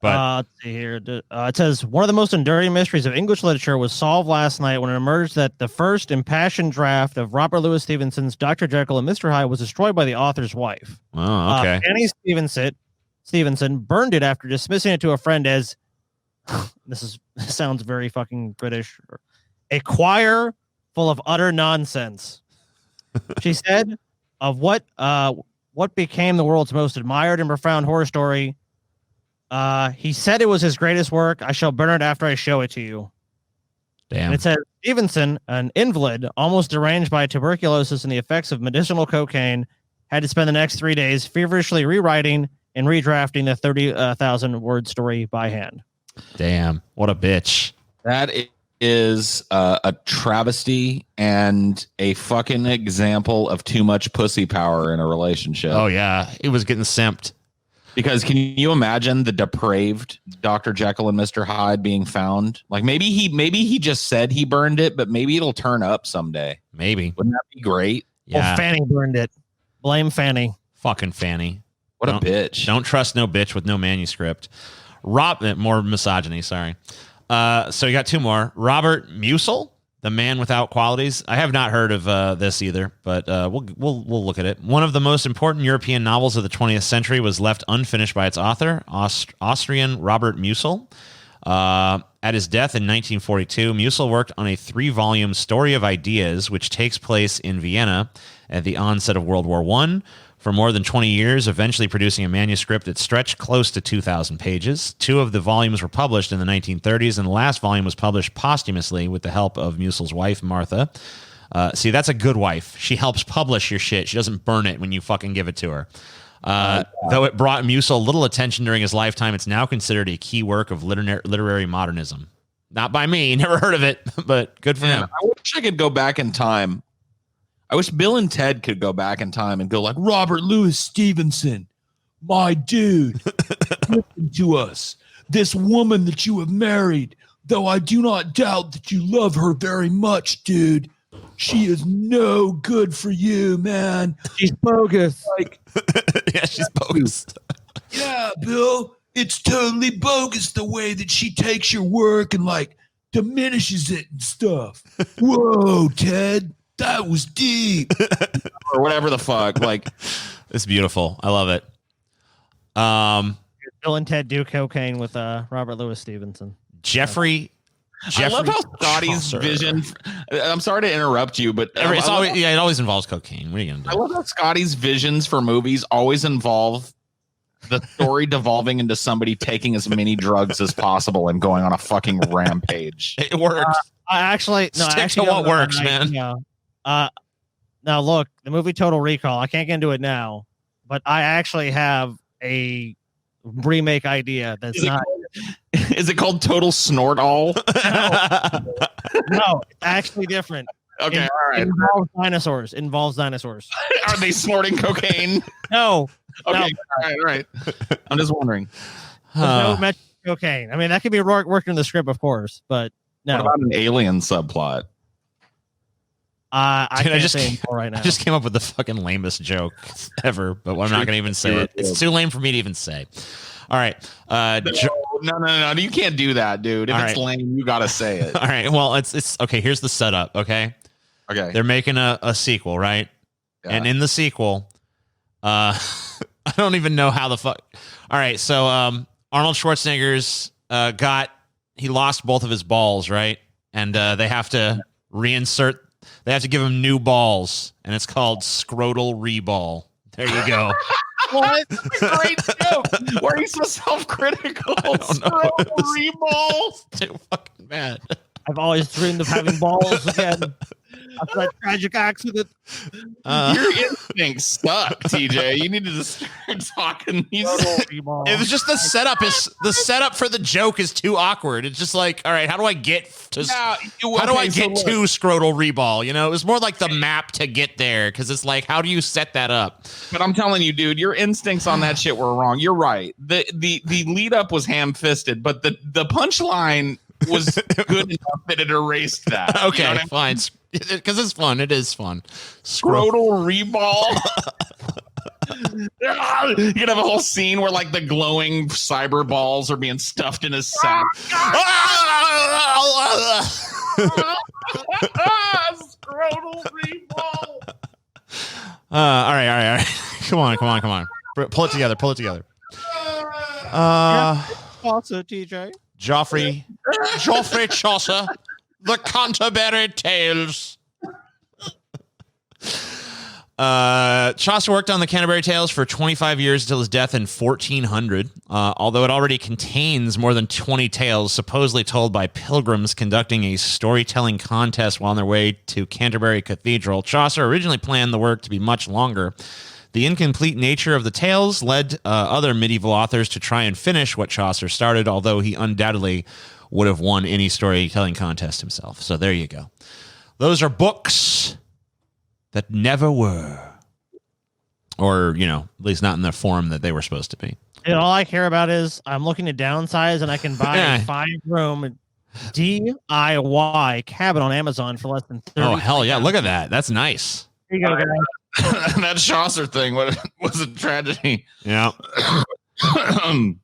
But Let's see here. It says one of the most enduring mysteries of English literature was solved last night when it emerged that the first impassioned draft of Robert Louis Stevenson's Dr. Jekyll and Mr. Hyde was destroyed by the author's wife. oh, okay. Annie Stevenson burned it after dismissing it to a friend as this sounds very fucking British. A choir full of utter nonsense. She said of what became the world's most admired and profound horror story. He said it was his greatest work. I shall burn it after I show it to you. Damn. And it says Stevenson, an invalid, almost deranged by tuberculosis and the effects of medicinal cocaine, had to spend the next 3 days feverishly rewriting and redrafting the 30,000 word story by hand. Damn. What a bitch. That is a travesty and a fucking example of too much pussy power in a relationship. Oh, yeah. He was getting simped. Because can you imagine the depraved Dr. Jekyll and Mr. Hyde being found? Like maybe he just said he burned it, but maybe it'll turn up someday. Maybe. Wouldn't that be great? Yeah. Well, Fanny burned it. Blame Fanny. Fucking Fanny. What a bitch. Don't trust no bitch with no manuscript. More misogyny, sorry. So you got two more. Robert Musil, the man without qualities. I have not heard of this either, but we'll look at it. One of the most important European novels of the 20th century was left unfinished by its author, Austrian Robert Musil. At his death in 1942, Musil worked on a 3-volume story of ideas, which takes place in Vienna at the onset of World War I. For more than 20 years, eventually producing a manuscript that stretched close to 2,000 pages. 2 of the volumes were published in the 1930s, and the last volume was published posthumously with the help of Musil's wife, Martha. See, that's a good wife. She helps publish your shit. She doesn't burn it when you fucking give it to her. Though it brought Musil little attention during his lifetime, it's now considered a key work of literary modernism. Not by me. Never heard of it, but good for him. I wish I could go back in time. I wish Bill and Ted could go back in time and go like, Robert Louis Stevenson, my dude, listen to us. This woman that you have married, though I do not doubt that you love her very much, dude. She is no good for you, man. She's bogus. Like, Yeah, she's bogus. yeah, Bill, it's totally bogus the way that she takes your work and like diminishes it and stuff. Whoa, Ted. That was deep. Or whatever the fuck. Like, It's beautiful. I love it. Bill and Ted do cocaine with Robert Louis Stevenson. Jeffrey I love how Scotty's Chaucer. vision. I'm sorry to interrupt you, but It always involves cocaine. What are you gonna I do? love how Scotty's visions for movies always involve the story devolving into somebody taking as many drugs as possible and going on a fucking rampage. It works. I actually Stick to what works, man. Now look, the movie Total Recall. I can't get into it now, but I actually have a remake idea that's Is it called Total Snort All? no, it's actually different. Okay, It all right. Involves dinosaurs. Are they snorting cocaine? No, Okay, all right. I'm just wondering. there's no mention of cocaine. I mean, that could be worked in the script, of course, but no. What about an alien subplot? I Dude, can't say more right now. I just came up with the fucking lamest joke ever, but I'm not going to even say it. It's too lame for me to even say. All right. No. You can't do that, dude. If it's lame, you got to say it. All right. Well, it's okay. Here's the setup. Okay. Okay. They're making a sequel, right? Yeah. And in the sequel, I don't even know how the fuck. All right. So Arnold Schwarzenegger's he lost both of his balls, right? And they have to reinsert. They have to give him new balls, and it's called scrotal reball. There you go. What? Great joke. Why are you so self-critical? Scrotal reballs. Too fucking bad. I've always dreamed of having balls again. After that tragic accident. Your instincts suck, TJ. You need to just start talking. It was just the setup for the joke is too awkward. It's just like, all right, how do I get to scrotal reball? You know, it was more like the map to get there because it's like, how do you set that up? But I'm telling you, dude, your instincts on that shit were wrong. You're right. The lead up was ham fisted, but the punchline was good enough that it erased that. Okay, You know what fine. Because it's fun. It is fun. Scrotal reball. You can have a whole scene where like the glowing cyber balls are being stuffed in his sack. Scrotal reball. All right. Come on. Pull it together. Also, TJ. Geoffrey Chaucer, The Canterbury Tales. Chaucer worked on the Canterbury Tales for 25 years until his death in 1400. Although it already contains more than 20 tales supposedly told by pilgrims conducting a storytelling contest while on their way to Canterbury Cathedral, Chaucer originally planned the work to be much longer. The incomplete nature of the tales led other medieval authors to try and finish what Chaucer started, although he undoubtedly would have won any storytelling contest himself. So there you go. Those are books that never were. Or, at least not in the form that they were supposed to be. And all I care about is I'm looking to downsize and I can buy a 5-room DIY cabin on Amazon for less than $30. Oh, hell yeah. Look at that. That's nice. Here you go, guys. That Chaucer thing was a tragedy. Yeah.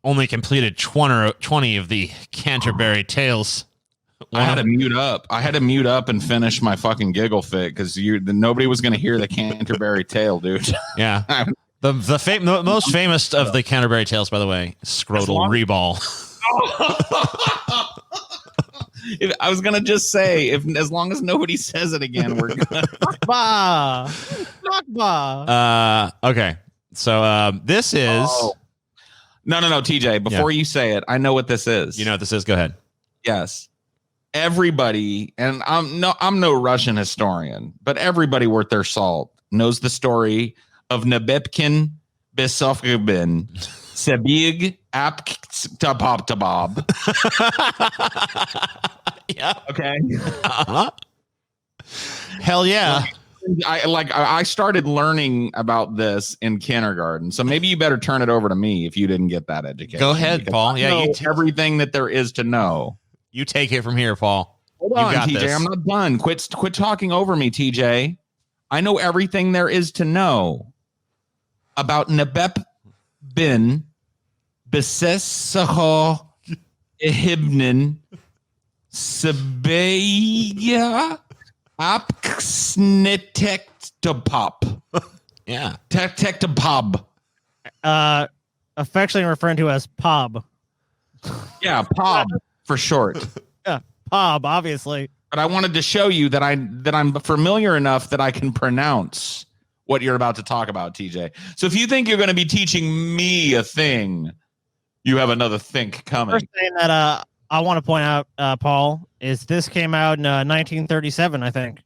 Only completed 20 of the Canterbury Tales. I had to mute up. And finish my fucking giggle fit because nobody was going to hear the Canterbury Tale, dude. Yeah. The most famous of the Canterbury Tales, by the way, Scrotal Reball. I was gonna just say, as long as nobody says it again, we're good. Okay. So this is no, TJ. Before you say it, I know what this is. You know what this is? Go ahead. Yes. Everybody, and I'm no Russian historian, but everybody worth their salt knows the story of Nebepkin Besofgabin Sebig Aptapoptabab. Yeah. Okay. Uh-huh. Hell yeah. I started learning about this in kindergarten, so maybe you better turn it over to me if you didn't get that education. Go ahead, Paul. Yeah, you everything that there is to know. You take it from here, Paul. Hold on, TJ. This. I'm not done. Quit talking over me, TJ. I know everything there is to know about Nebep bin Besesaho Ehibnin Sebeya Apksnetektopop. Yeah. Tektopop. Affectionately referred to as Pob. Yeah, Pob for short. Yeah, Pob, obviously. But I wanted to show you that I'm familiar enough that I can pronounce what you're about to talk about, TJ. So if you think you're going to be teaching me a thing, you have another think coming. First thing that I want to point out, Paul, is this came out in 1937, I think.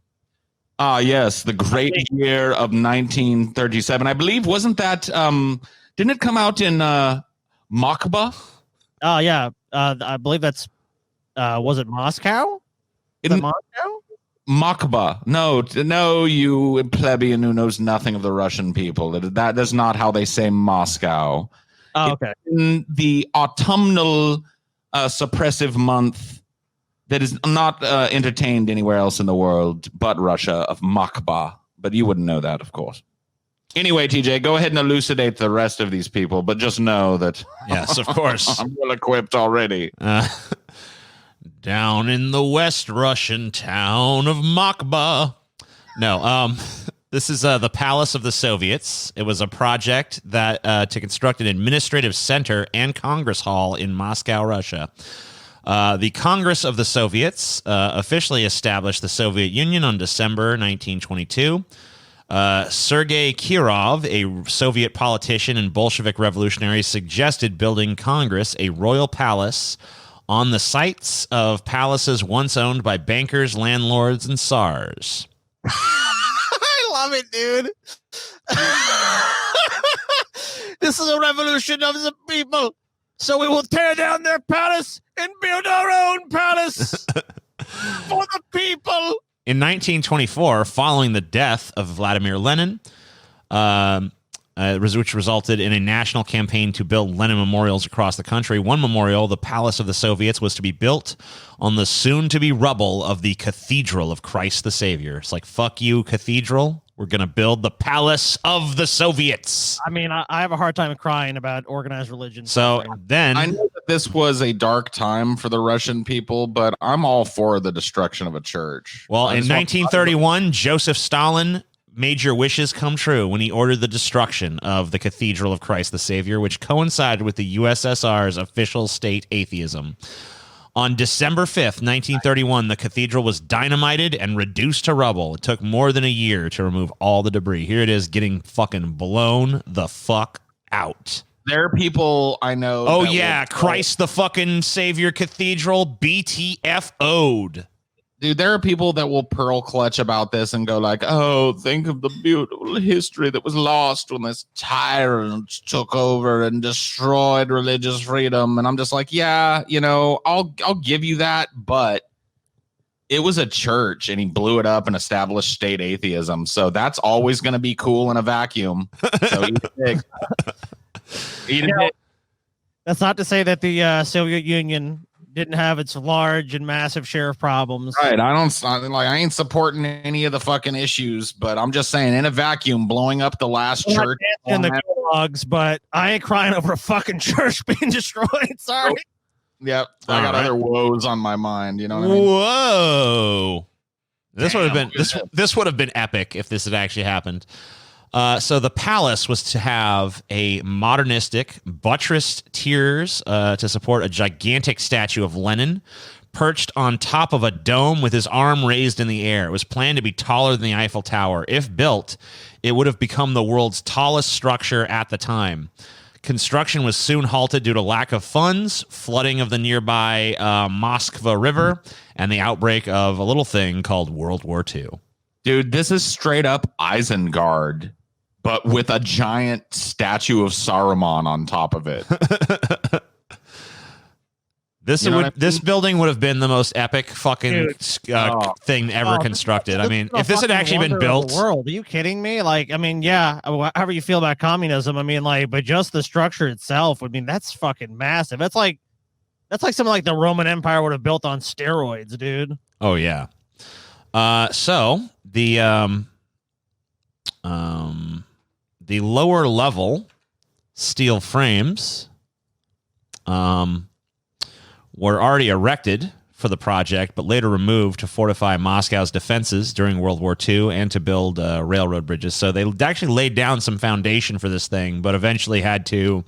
Yes, the great year of 1937. I believe, wasn't that, didn't it come out in Moskva? Oh, yeah. I believe that's, was it Moscow? Is it Moscow? Moskva. No, you plebeian who knows nothing of the Russian people. That is not how they say Moscow. Oh, okay. In the autumnal suppressive month that is not entertained anywhere else in the world but Russia, of Moskva. But you wouldn't know that, of course. Anyway, TJ, go ahead and elucidate the rest of these people, but just know that... Yes, of course. I'm well equipped already. Down in the West Russian town of Moskva. No, this is the Palace of the Soviets. It was a project that to construct an administrative center and Congress Hall in Moscow, Russia. The Congress of the Soviets officially established the Soviet Union on December 1922. Sergei Kirov, a Soviet politician and Bolshevik revolutionary, suggested building Congress a royal palace on the sites of palaces once owned by bankers, landlords, and tsars. I love it, dude. This is a revolution of the people. So we will tear down their palace and build our own palace for the people. In 1924, following the death of Vladimir Lenin, which resulted in a national campaign to build Lenin memorials across the country. One memorial, the Palace of the Soviets, was to be built on the soon-to-be rubble of the Cathedral of Christ the Savior. It's like, fuck you, Cathedral. We're going to build the Palace of the Soviets. I mean, I have a hard time crying about organized religion. So then... I know that this was a dark time for the Russian people, but I'm all for the destruction of a church. Well, in 1931, Joseph Stalin made your wishes come true when he ordered the destruction of the Cathedral of Christ the Savior, which coincided with the USSR's official state atheism. On December 5th, 1931, the cathedral was dynamited and reduced to rubble. It took more than a year to remove all the debris. Here it is getting fucking blown the fuck out. There are people I know. Oh, yeah. Christ the fucking Savior Cathedral, BTFO'd. Dude, there are people that will pearl clutch about this and go like, oh, think of the beautiful history that was lost when this tyrant took over and destroyed religious freedom. And I'm just like, yeah, you know, I'll give you that. But it was a church and he blew it up and established state atheism. So that's always going to be cool in a vacuum. So eat a pig. Eat a pig. That's not to say that the Soviet Union didn't have its large and massive share of problems. Right. I ain't supporting any of the fucking issues, but I'm just saying in a vacuum, blowing up the last church. In the gulags, but I ain't crying over a fucking church being destroyed. Sorry. Yep. I got other woes on my mind. You know what I mean? Whoa. This would have been this would have been epic if this had actually happened. So the palace was to have a modernistic buttressed tiers to support a gigantic statue of Lenin perched on top of a dome with his arm raised in the air. It was planned to be taller than the Eiffel Tower. If built, it would have become the world's tallest structure at the time. Construction was soon halted due to lack of funds, flooding of the nearby Moskva River, and the outbreak of a little thing called World War II. Dude, this is straight up Isengard, but with a giant statue of Saruman on top of it. This building would have been the most epic fucking thing ever constructed. I mean, if this had actually been built, world, are you kidding me? Like, I mean, yeah, however you feel about communism, I mean, like, but just the structure itself, I mean, that's fucking massive. That's like something like the Roman Empire would have built on steroids, dude. Oh yeah. So the lower level steel frames were already erected for the project, but later removed to fortify Moscow's defenses during World War II and to build railroad bridges. So they actually laid down some foundation for this thing, but eventually had to.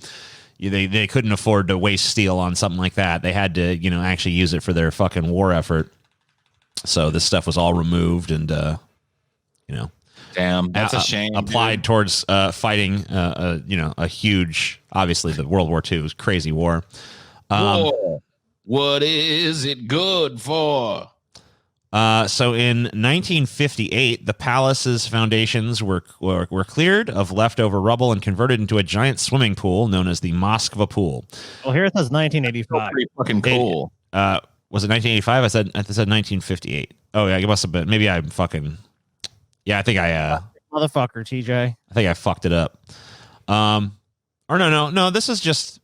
They couldn't afford to waste steel on something like that. They had to, actually use it for their fucking war effort. So this stuff was all removed and, damn, that's a shame. Applied towards fighting, a huge, obviously the World War II was crazy war. War. What is it good for? So in 1958, the palace's foundations were cleared of leftover rubble and converted into a giant swimming pool known as the Moskva Pool. Well, here it says 1985. Pretty fucking cool. Was it 1985? I said 1958. Oh yeah, it must have been. Maybe I fucking. Yeah, I think I. Motherfucker, TJ. I think I fucked it up. Or no. This is just.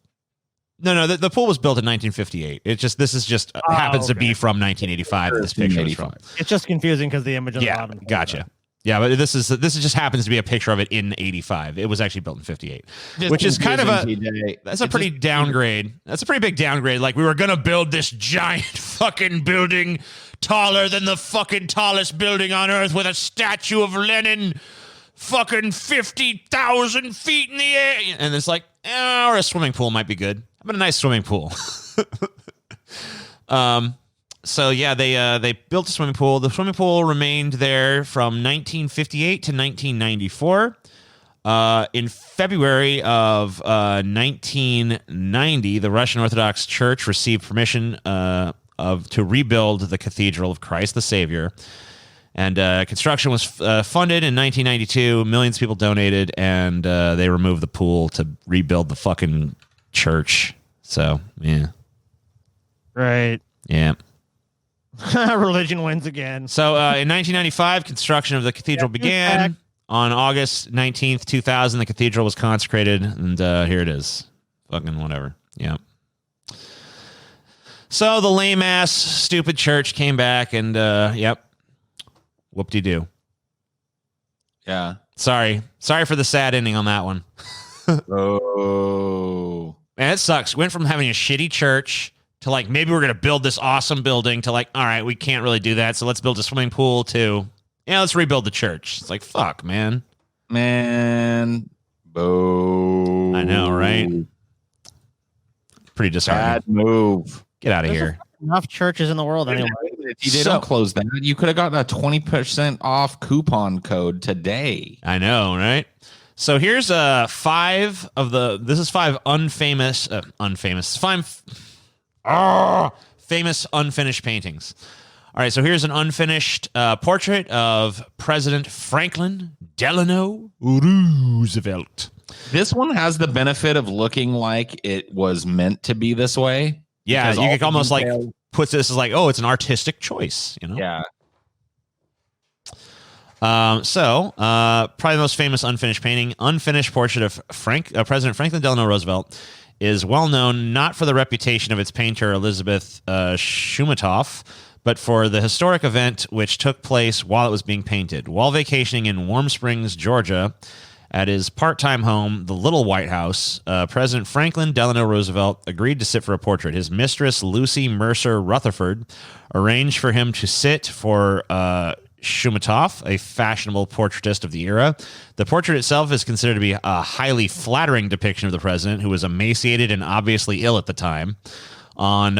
No. The pool was built in 1958. This is just happens to be from 1985. This picture is from. It's just confusing because the image on the bottom. Gotcha. Yeah, but this just happens to be a picture of it in 85. It was actually built in 58, which is kind of that's a pretty downgrade. That's a pretty big downgrade. Like, we were going to build this giant fucking building taller than the fucking tallest building on earth with a statue of Lenin fucking 50,000 feet in the air. And it's like, or a swimming pool might be good. How about a nice swimming pool? So yeah, they built a swimming pool. The swimming pool remained there from 1958 to 1994. In February of 1990, the Russian Orthodox Church received permission to rebuild the Cathedral of Christ the Savior, and construction was funded in 1992. Millions of people donated, and they removed the pool to rebuild the fucking church. So yeah, right, yeah. Religion wins again. So in 1995, construction of the cathedral began On August 19th, 2000, the cathedral was consecrated, and here it is. Fucking whatever. Yeah. So the lame-ass, stupid church came back, and, yep. Whoop-de-doo. Yeah. Sorry for the sad ending on that one. Oh. Man, it sucks. Went from having a shitty church to like, maybe we're going to build this awesome building to like, all right, we can't really do that. So let's build a swimming pool too. Yeah, let's rebuild the church. It's like, fuck, man. Boo. I know, right? Pretty disheartening. Bad move. Get out of here. Enough churches in the world anyway. If you didn't close that, you could have gotten a 20% off coupon code today. I know, right? So here's five famous unfinished paintings. All right, so here's an unfinished portrait of President Franklin Delano Roosevelt. This one has the benefit of looking like it was meant to be this way. Yeah, you could almost like put this as like, oh, it's an artistic choice, you know? Yeah. Probably the most famous unfinished portrait of President Franklin Delano Roosevelt is well known not for the reputation of its painter Elizabeth Shumatoff, but for the historic event which took place while it was being painted. While vacationing in Warm Springs, Georgia, at his part-time home, the Little White House, President Franklin Delano Roosevelt agreed to sit for a portrait. His mistress, Lucy Mercer Rutherford, arranged for him to sit for Shumatoff, a fashionable portraitist of the era. The portrait itself is considered to be a highly flattering depiction of the president, who was emaciated and obviously ill at the time. On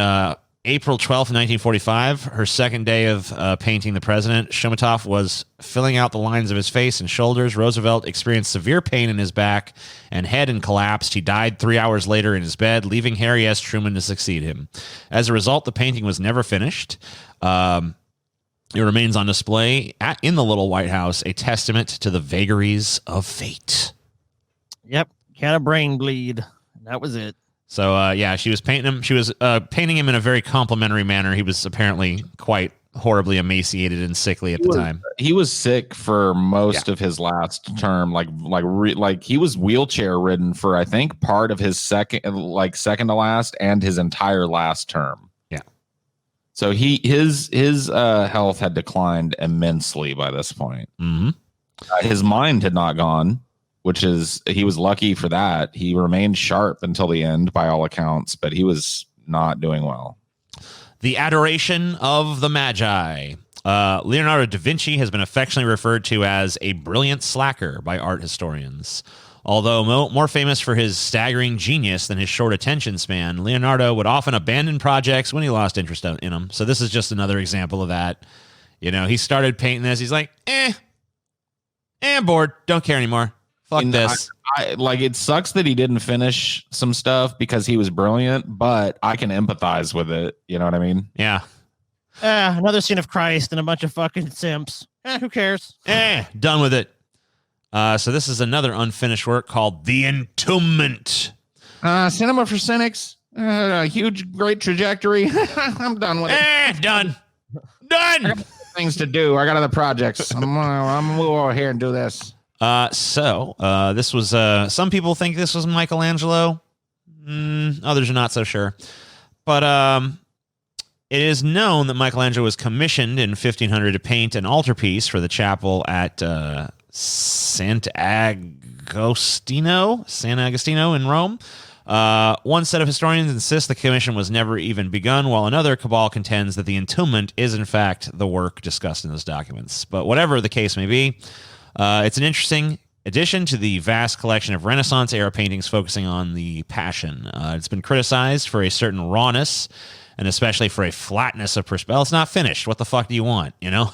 April 12th, 1945, her second day of painting the president, Shumatoff was filling out the lines of his face and shoulders. Roosevelt experienced severe pain in his back and head and collapsed. He died 3 hours later in his bed, leaving Harry S. Truman to succeed him. As a result, the painting was never finished. It remains on display in the Little White House, a testament to the vagaries of fate. Yep, had a brain bleed. That was it. So, yeah, she was painting him. She was painting him in a very complimentary manner. He was apparently quite horribly emaciated and sickly at the time. He was sick for most of his last term. Like he was wheelchair ridden for, I think, part of his second to last and his entire last term. Yeah. So his health had declined immensely by this point. Mm-hmm. His mind had not gone, which is, he was lucky for that. He remained sharp until the end, by all accounts, but he was not doing well. The Adoration of the Magi. Leonardo da Vinci has been affectionately referred to as a brilliant slacker by art historians. Although more famous for his staggering genius than his short attention span, Leonardo would often abandon projects when he lost interest in them. So this is just another example of that. You know, he started painting this. He's like, bored. Don't care anymore. Fuck this. It sucks that he didn't finish some stuff because he was brilliant, but I can empathize with it. You know what I mean? Yeah. Another scene of Christ and a bunch of fucking simps. Who cares? Done with it. So this is another unfinished work called The Entombment. Cinema for cynics. Huge, great trajectory. I'm done with it. Done. Things to do. I got other projects. I'm gonna move over here and do this. This was, some people think this was Michelangelo. Others are not so sure. But it is known that Michelangelo was commissioned in 1500 to paint an altarpiece for the chapel at San Agostino in Rome. One set of historians insists the commission was never even begun, while another cabal contends that the entombment is, in fact, the work discussed in those documents. But whatever the case may be, it's an interesting addition to the vast collection of Renaissance-era paintings focusing on the Passion. It's been criticized for a certain rawness and especially for a flatness of perspective. Well, it's not finished. What the fuck do you want, you know?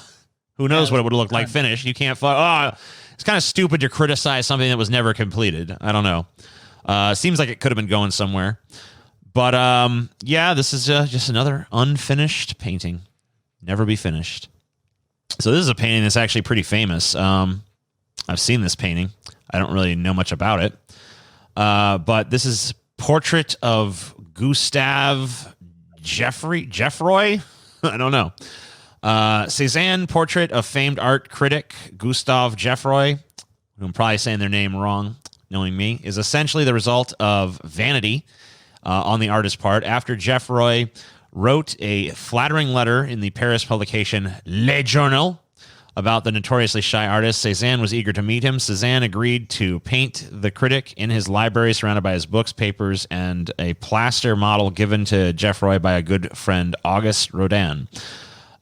Who knows what it would look like finished? You can't... it's kind of stupid to criticize something that was never completed. I don't know. Seems like it could have been going somewhere. But, yeah, this is just another unfinished painting. Never be finished. So this is a painting that's actually pretty famous. I've seen this painting. I don't really know much about it. But this is Portrait of Gustave Geoffroy? I don't know. Cézanne portrait of famed art critic Gustave Geoffroy. who I'm probably saying their name wrong, knowing me, is essentially the result of vanity on the artist's part. After Geoffroy wrote a flattering letter in the Paris publication Le Journal about the notoriously shy artist, Cézanne was eager to meet him. Cézanne agreed to paint the critic in his library, surrounded by his books, papers, and a plaster model given to Geoffroy by a good friend, Auguste Rodin.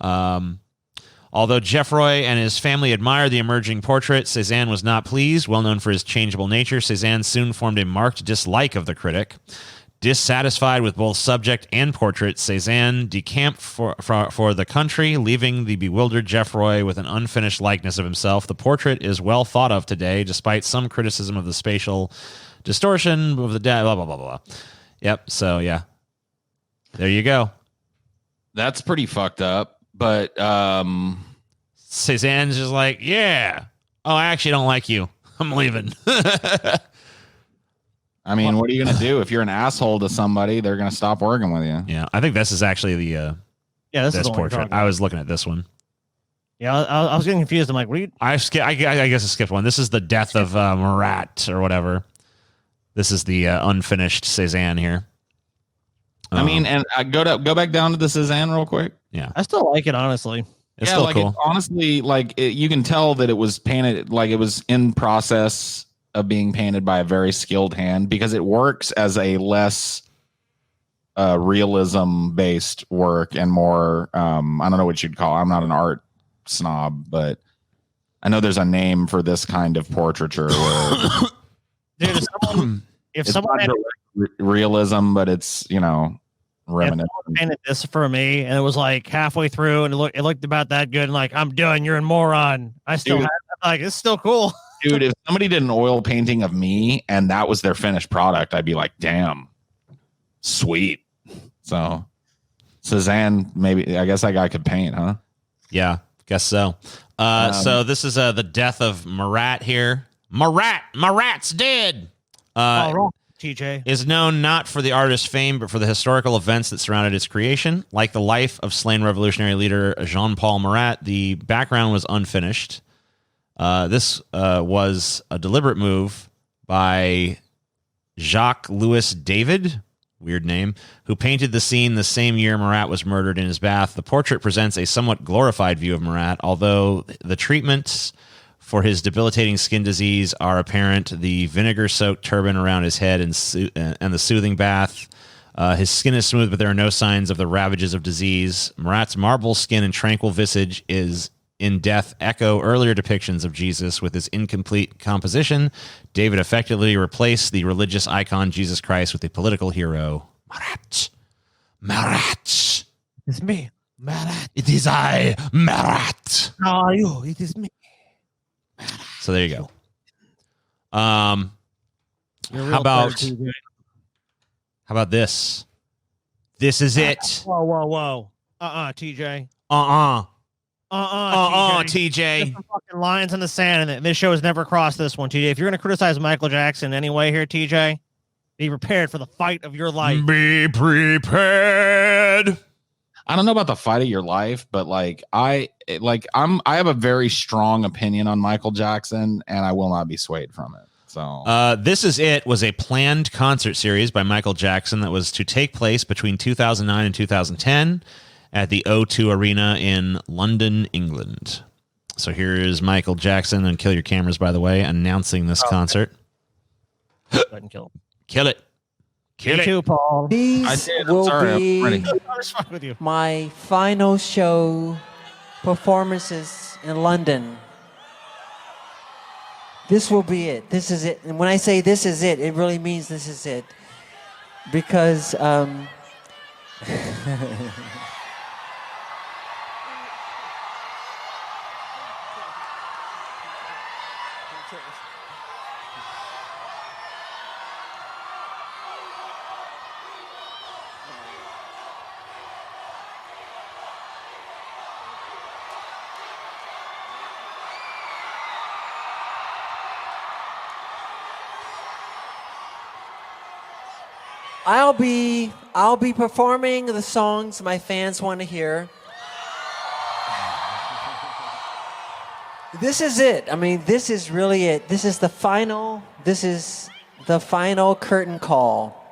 Although Geoffroy and his family admired the emerging portrait, Cézanne was not pleased. Well known for his changeable nature, Cézanne soon formed a marked dislike of the critic. Dissatisfied with both subject and portrait, Cézanne decamped for the country, leaving the bewildered Geoffroy with an unfinished likeness of himself. The portrait is well thought of today, despite some criticism of the spatial distortion of the blah, blah, blah, blah. Yep, so yeah. There you go. That's pretty fucked up, but Cézanne's just like, yeah. Oh, I actually don't like you. I'm leaving. I mean, what are you going to do? If you're an asshole to somebody, they're going to stop working with you. Yeah, I think this is actually the this portrait. I was looking at this one. Yeah, I was getting confused. I'm like, what are you? I guess I skipped one. This is the death of Marat or whatever. This is the unfinished Cézanne here. I mean, and go back down to the Cézanne real quick. Yeah, I still like it, honestly. It's still cool. Honestly, you can tell that it was painted, like it was in process of being painted by a very skilled hand, because it works as a less realism based work and more I don't know what you'd call it. I'm not an art snob, but I know there's a name for this kind of portraiture where Dude, if someone had realism, but it's, reminiscent. painted this for me and it was like halfway through and it looked about that good and like, I'm done, you're a moron. I still have like, it's still cool. Dude, if somebody did an oil painting of me and that was their finished product, I'd be like, damn, sweet. So Cézanne, maybe, I guess that guy could paint, huh? Yeah, guess so. So this is the death of Marat here. Marat's dead. TJ is known not for the artist's fame, but for the historical events that surrounded its creation. Like the life of slain revolutionary leader Jean-Paul Marat, the background was unfinished. This was a deliberate move by Jacques Louis David, weird name, who painted the scene the same year Marat was murdered in his bath. The portrait presents a somewhat glorified view of Marat, although the treatments for his debilitating skin disease are apparent. The vinegar-soaked turban around his head and the soothing bath. His skin is smooth, but there are no signs of the ravages of disease. Marat's marble skin and tranquil visage is in death echo earlier depictions of Jesus. With his incomplete composition, David effectively replaced the religious icon Jesus Christ with a political hero. Marat. It's me, Marat. It is I, Marat. How are you? It is me. So there you go. How about this? This is it. Whoa. TJ. TJ. There's some fucking lines in the sand, and this show has never crossed this one, TJ. If you're going to criticize Michael Jackson anyway here, TJ, be prepared for the fight of your life. Be prepared. I don't know about the fight of your life, but I have a very strong opinion on Michael Jackson, and I will not be swayed from it. So This Is It was a planned concert series by Michael Jackson that was to take place between 2009 and 2010 at the O2 Arena in London, England. So here is Michael Jackson, and kill your cameras, by the way, announcing this concert. Go ahead and kill him. Kill it. You too, Paul. These will be With you. my final show performances in London. This will be it. This is it. And when I say this is it, it really means this is it. Because I'll be performing the songs my fans want to hear. This is it. I mean, this is really it. This is the final curtain call.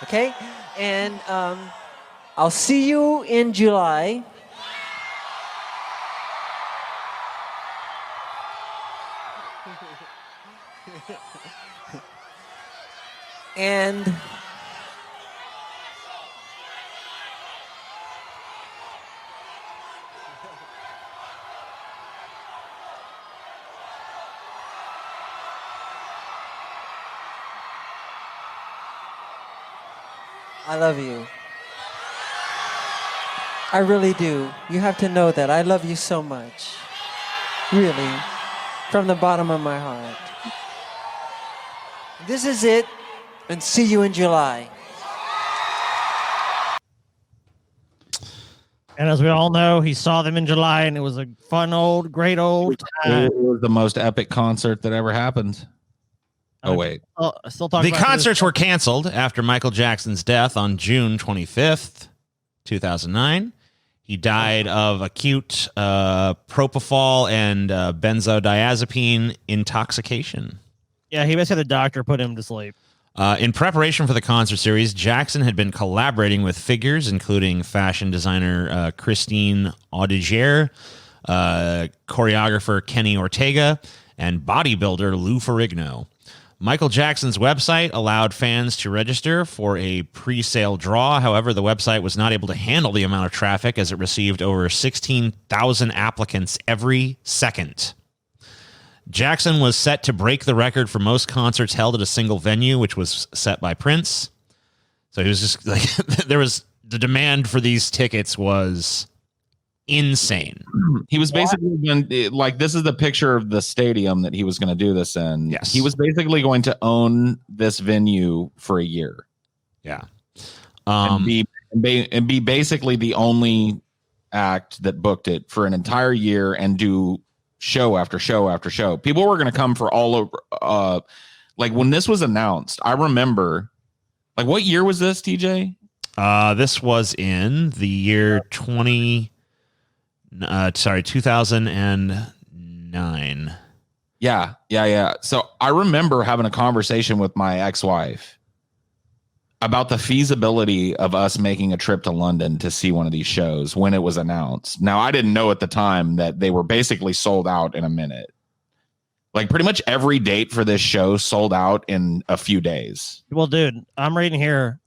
Okay? And I'll see you in July. And I love you. I really do. You have to know that. I love you so much. Really. From the bottom of my heart. This is it. And see you in July. And as we all know, he saw them in July, and it was a fun great old time. It was the most epic concert that ever happened. Oh, wait. Still talking The about concerts were canceled after Michael Jackson's death on June 25th, 2009. He died of acute propofol and benzodiazepine intoxication. Yeah, he basically, the doctor put him to sleep. In preparation for the concert series, Jackson had been collaborating with figures including fashion designer Christine Audigier, choreographer Kenny Ortega, and bodybuilder Lou Ferrigno. Michael Jackson's website allowed fans to register for a pre-sale draw. However, the website was not able to handle the amount of traffic as it received over 16,000 applicants every second. Jackson was set to break the record for most concerts held at a single venue, which was set by Prince. So he was just like, the demand for these tickets was insane. He was basically like, this is the picture of the stadium that he was going to do this in. Yes. He was basically going to own this venue for a year. Yeah. And be basically the only act that booked it for an entire year and do show after show after show. People were going to come for all over. Like when this was announced, I remember, like, what year was this, TJ? This was in the year 2009. Yeah. So I remember having a conversation with my ex-wife about the feasibility of us making a trip to London to see one of these shows when it was announced. Now, I didn't know at the time that they were basically sold out in a minute. Like pretty much every date for this show sold out in a few days. Well, dude, I'm reading here.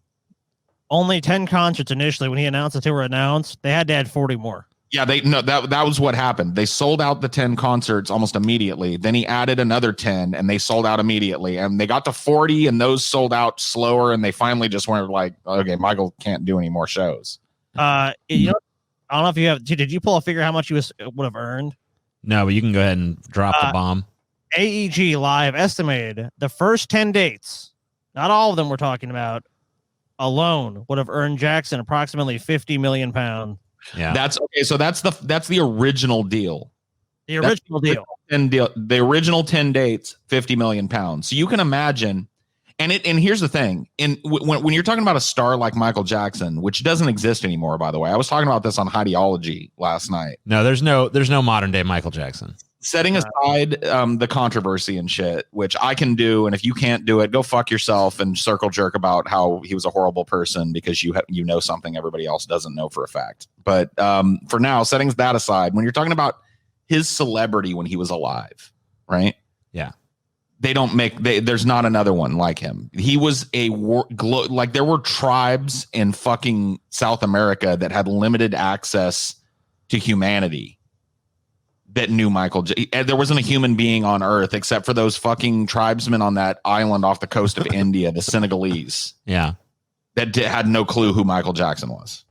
Only 10 concerts initially. When he announced that they were announced, they had to add 40 more. Yeah, that was what happened. They sold out the 10 concerts almost immediately. Then he added another 10 and they sold out immediately. And they got to 40 and those sold out slower. And they finally just went like, okay, Michael can't do any more shows. You know, I don't know if you have. Did you pull a figure how much he would have earned? No, but you can go ahead and drop the bomb. AEG Live estimated the first 10 dates, not all of them we're talking about, alone would have earned Jackson approximately 50 million pounds. Yeah, that's okay. So that's the original deal. The original deal. The original 10 dates, 50 million pounds. So you can imagine. And here's the thing. When you're talking about a star like Michael Jackson, which doesn't exist anymore, by the way, I was talking about this on Ideology last night. No, there's no modern day Michael Jackson. Setting aside the controversy and shit, which I can do, and if you can't do it, go fuck yourself and circle jerk about how he was a horrible person because you know something everybody else doesn't know for a fact. But for now, setting that aside, when you're talking about his celebrity when he was alive, right? Yeah, there's not another one like him. He was like there were tribes in fucking South America that had limited access to humanity that knew Michael. There wasn't a human being on earth except for those fucking tribesmen on that island off the coast of India, the Senegalese. Yeah. That had no clue who Michael Jackson was.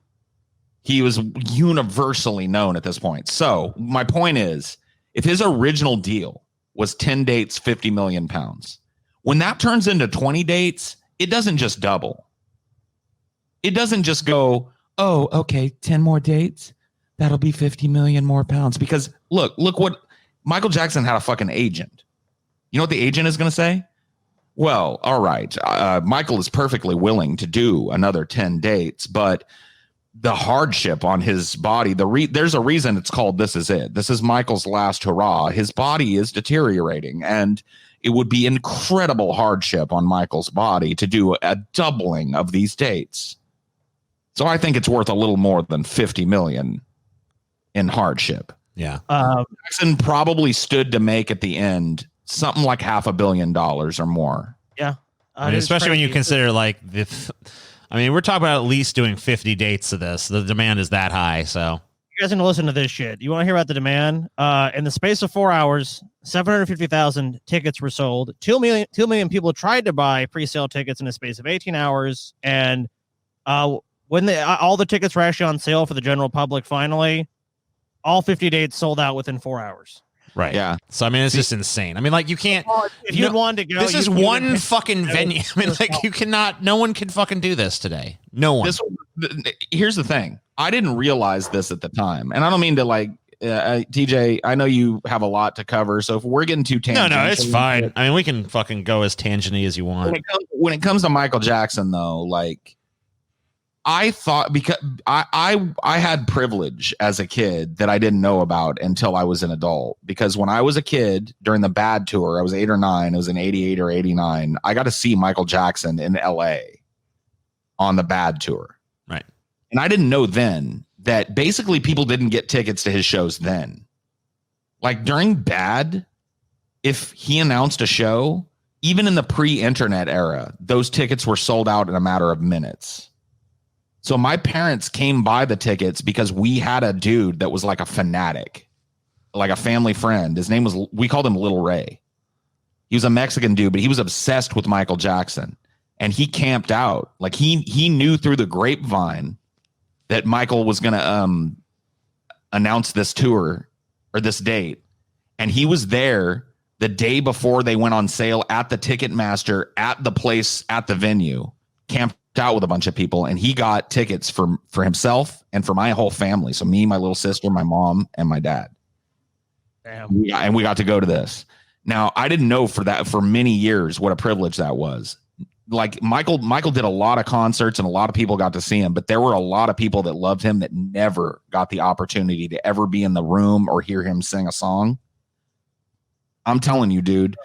He was universally known at this point. So my point is, if his original deal was 10 dates, 50 million pounds, when that turns into 20 dates, it doesn't just double. It doesn't just go, oh, okay, 10 more dates. That'll be 50 million more pounds. Because look what Michael Jackson had a fucking agent. You know what the agent is going to say? Well, all right. Michael is perfectly willing to do another 10 dates, but the hardship on his body. There's a reason it's called This Is It. This is Michael's last hurrah. His body is deteriorating, and it would be incredible hardship on Michael's body to do a doubling of these dates. So I think it's worth a little more than 50 million in hardship. Yeah. Jackson probably stood to make at the end something like $500 million or more. Yeah. I mean, especially when you consider like we're talking about at least doing 50 dates to this. The demand is that high. So you guys need to listen to this shit. You want to hear about the demand? In the space of 4 hours, 750,000 tickets were sold. 2 million people tried to buy pre-sale tickets in the space of 18 hours. And when all the tickets were actually on sale for the general public, finally, all 50 dates sold out within 4 hours. Right. Yeah. So I mean, it's just insane. I mean, like you can't. If you wanted to go, this is one fucking venue. I mean, like you cannot. No one can fucking do this today. No one. Here's the thing. I didn't realize this at the time, and I don't mean to like TJ. I know you have a lot to cover, so if we're getting too tangential, no, it's fine. I mean, we can fucking go as tangenty as you want. When it comes to Michael Jackson, though, like. I thought because I had privilege as a kid that I didn't know about until I was an adult. Because when I was a kid during the Bad tour, I was 8 or 9. It was in 88 or 89. I got to see Michael Jackson in LA on the Bad tour. Right. And I didn't know then that basically people didn't get tickets to his shows then. Like during Bad, if he announced a show, even in the pre-internet era, those tickets were sold out in a matter of minutes. So my parents came by the tickets because we had a dude that was like a fanatic, like a family friend. His name was, we called him Little Ray. He was a Mexican dude, but he was obsessed with Michael Jackson, and he camped out. Like he knew through the grapevine that Michael was going to announce this tour or this date. And he was there the day before they went on sale at the Ticketmaster at the place at the venue, camped out with a bunch of people, and he got tickets for himself and for my whole family. So me, my little sister, my mom, and my dad. Damn. And we got to go to this. Now, I didn't know for many years what a privilege that was. Like Michael did a lot of concerts and a lot of people got to see him, but there were a lot of people that loved him that never got the opportunity to ever be in the room or hear him sing a song. I'm telling you, dude.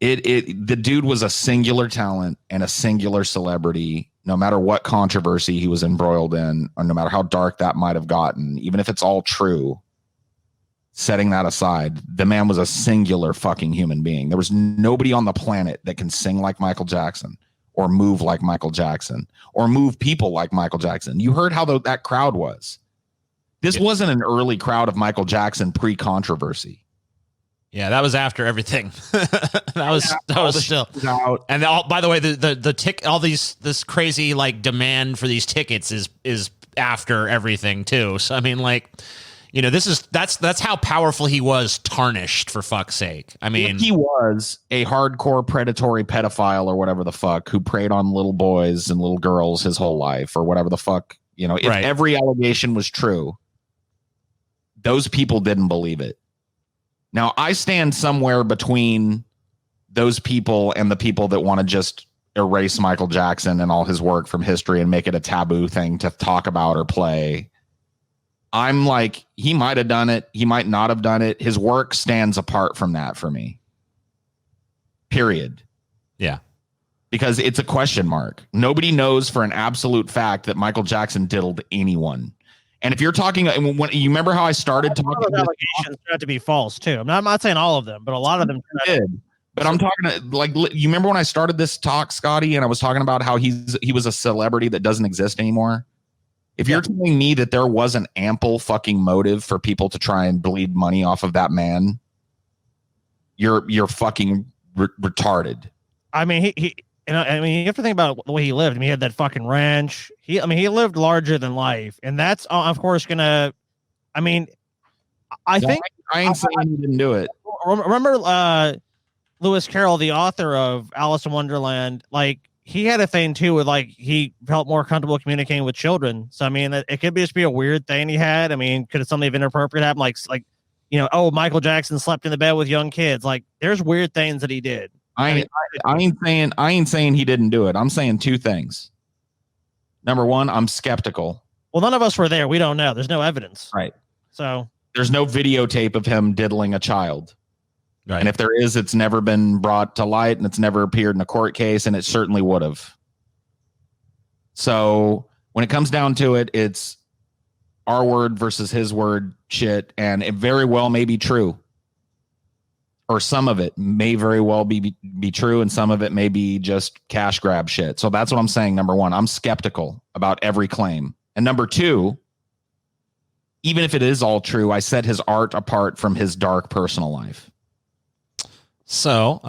The dude was a singular talent and a singular celebrity, no matter what controversy he was embroiled in, or no matter how dark that might have gotten, even if it's all true, setting that aside, the man was a singular fucking human being. There was nobody on the planet that can sing like Michael Jackson or move like Michael Jackson or move people like Michael Jackson. You heard how that crowd was. This wasn't an early crowd of Michael Jackson pre-controversy. Yeah, that was after everything. that was still out. And by the way, this crazy like demand for these tickets is after everything too. So I mean, like, you know, that's how powerful he was tarnished, for fuck's sake. I mean, he was a hardcore predatory pedophile or whatever the fuck who preyed on little boys and little girls his whole life or whatever the fuck. You know, if every allegation was true, those people didn't believe it. Now, I stand somewhere between those people and the people that want to just erase Michael Jackson and all his work from history and make it a taboo thing to talk about or play. I'm like, he might have done it. He might not have done it. His work stands apart from that for me. Period. Yeah. Because it's a question mark. Nobody knows for an absolute fact that Michael Jackson diddled anyone. And if you're talking, when you remember how I started talking, allegations turned out to be false too. I'm not saying all of them, but a lot of them did. But I'm talking like, you remember when I started this talk, Scotty, and I was talking about how he was a celebrity that doesn't exist anymore. If you're telling me that there was an ample fucking motive for people to try and bleed money off of that man, you're fucking retarded. I mean, you have to think about the way he lived. I mean, he had that fucking ranch. He lived larger than life, and that's of course gonna. I mean, I think I ain't saying he didn't do it. Remember, Lewis Carroll, the author of Alice in Wonderland, like he had a thing too with like he felt more comfortable communicating with children. So I mean, it could just be a weird thing he had. I mean, could something inappropriate happen? Like you know, oh, Michael Jackson slept in the bed with young kids. Like there's weird things that he did. I ain't saying he didn't do it. I'm saying two things. Number one, I'm skeptical. Well, none of us were there. We don't know. There's no evidence. Right. So there's no videotape of him diddling a child. Right. And if there is, it's never been brought to light and it's never appeared in a court case, and it certainly would have. So when it comes down to it, it's our word versus his word shit. And it very well may be true. Or some of it may very well be true, and some of it may be just cash grab shit. So that's what I'm saying. Number one, I'm skeptical about every claim. And number two, even if it is all true, I set his art apart from his dark personal life. So,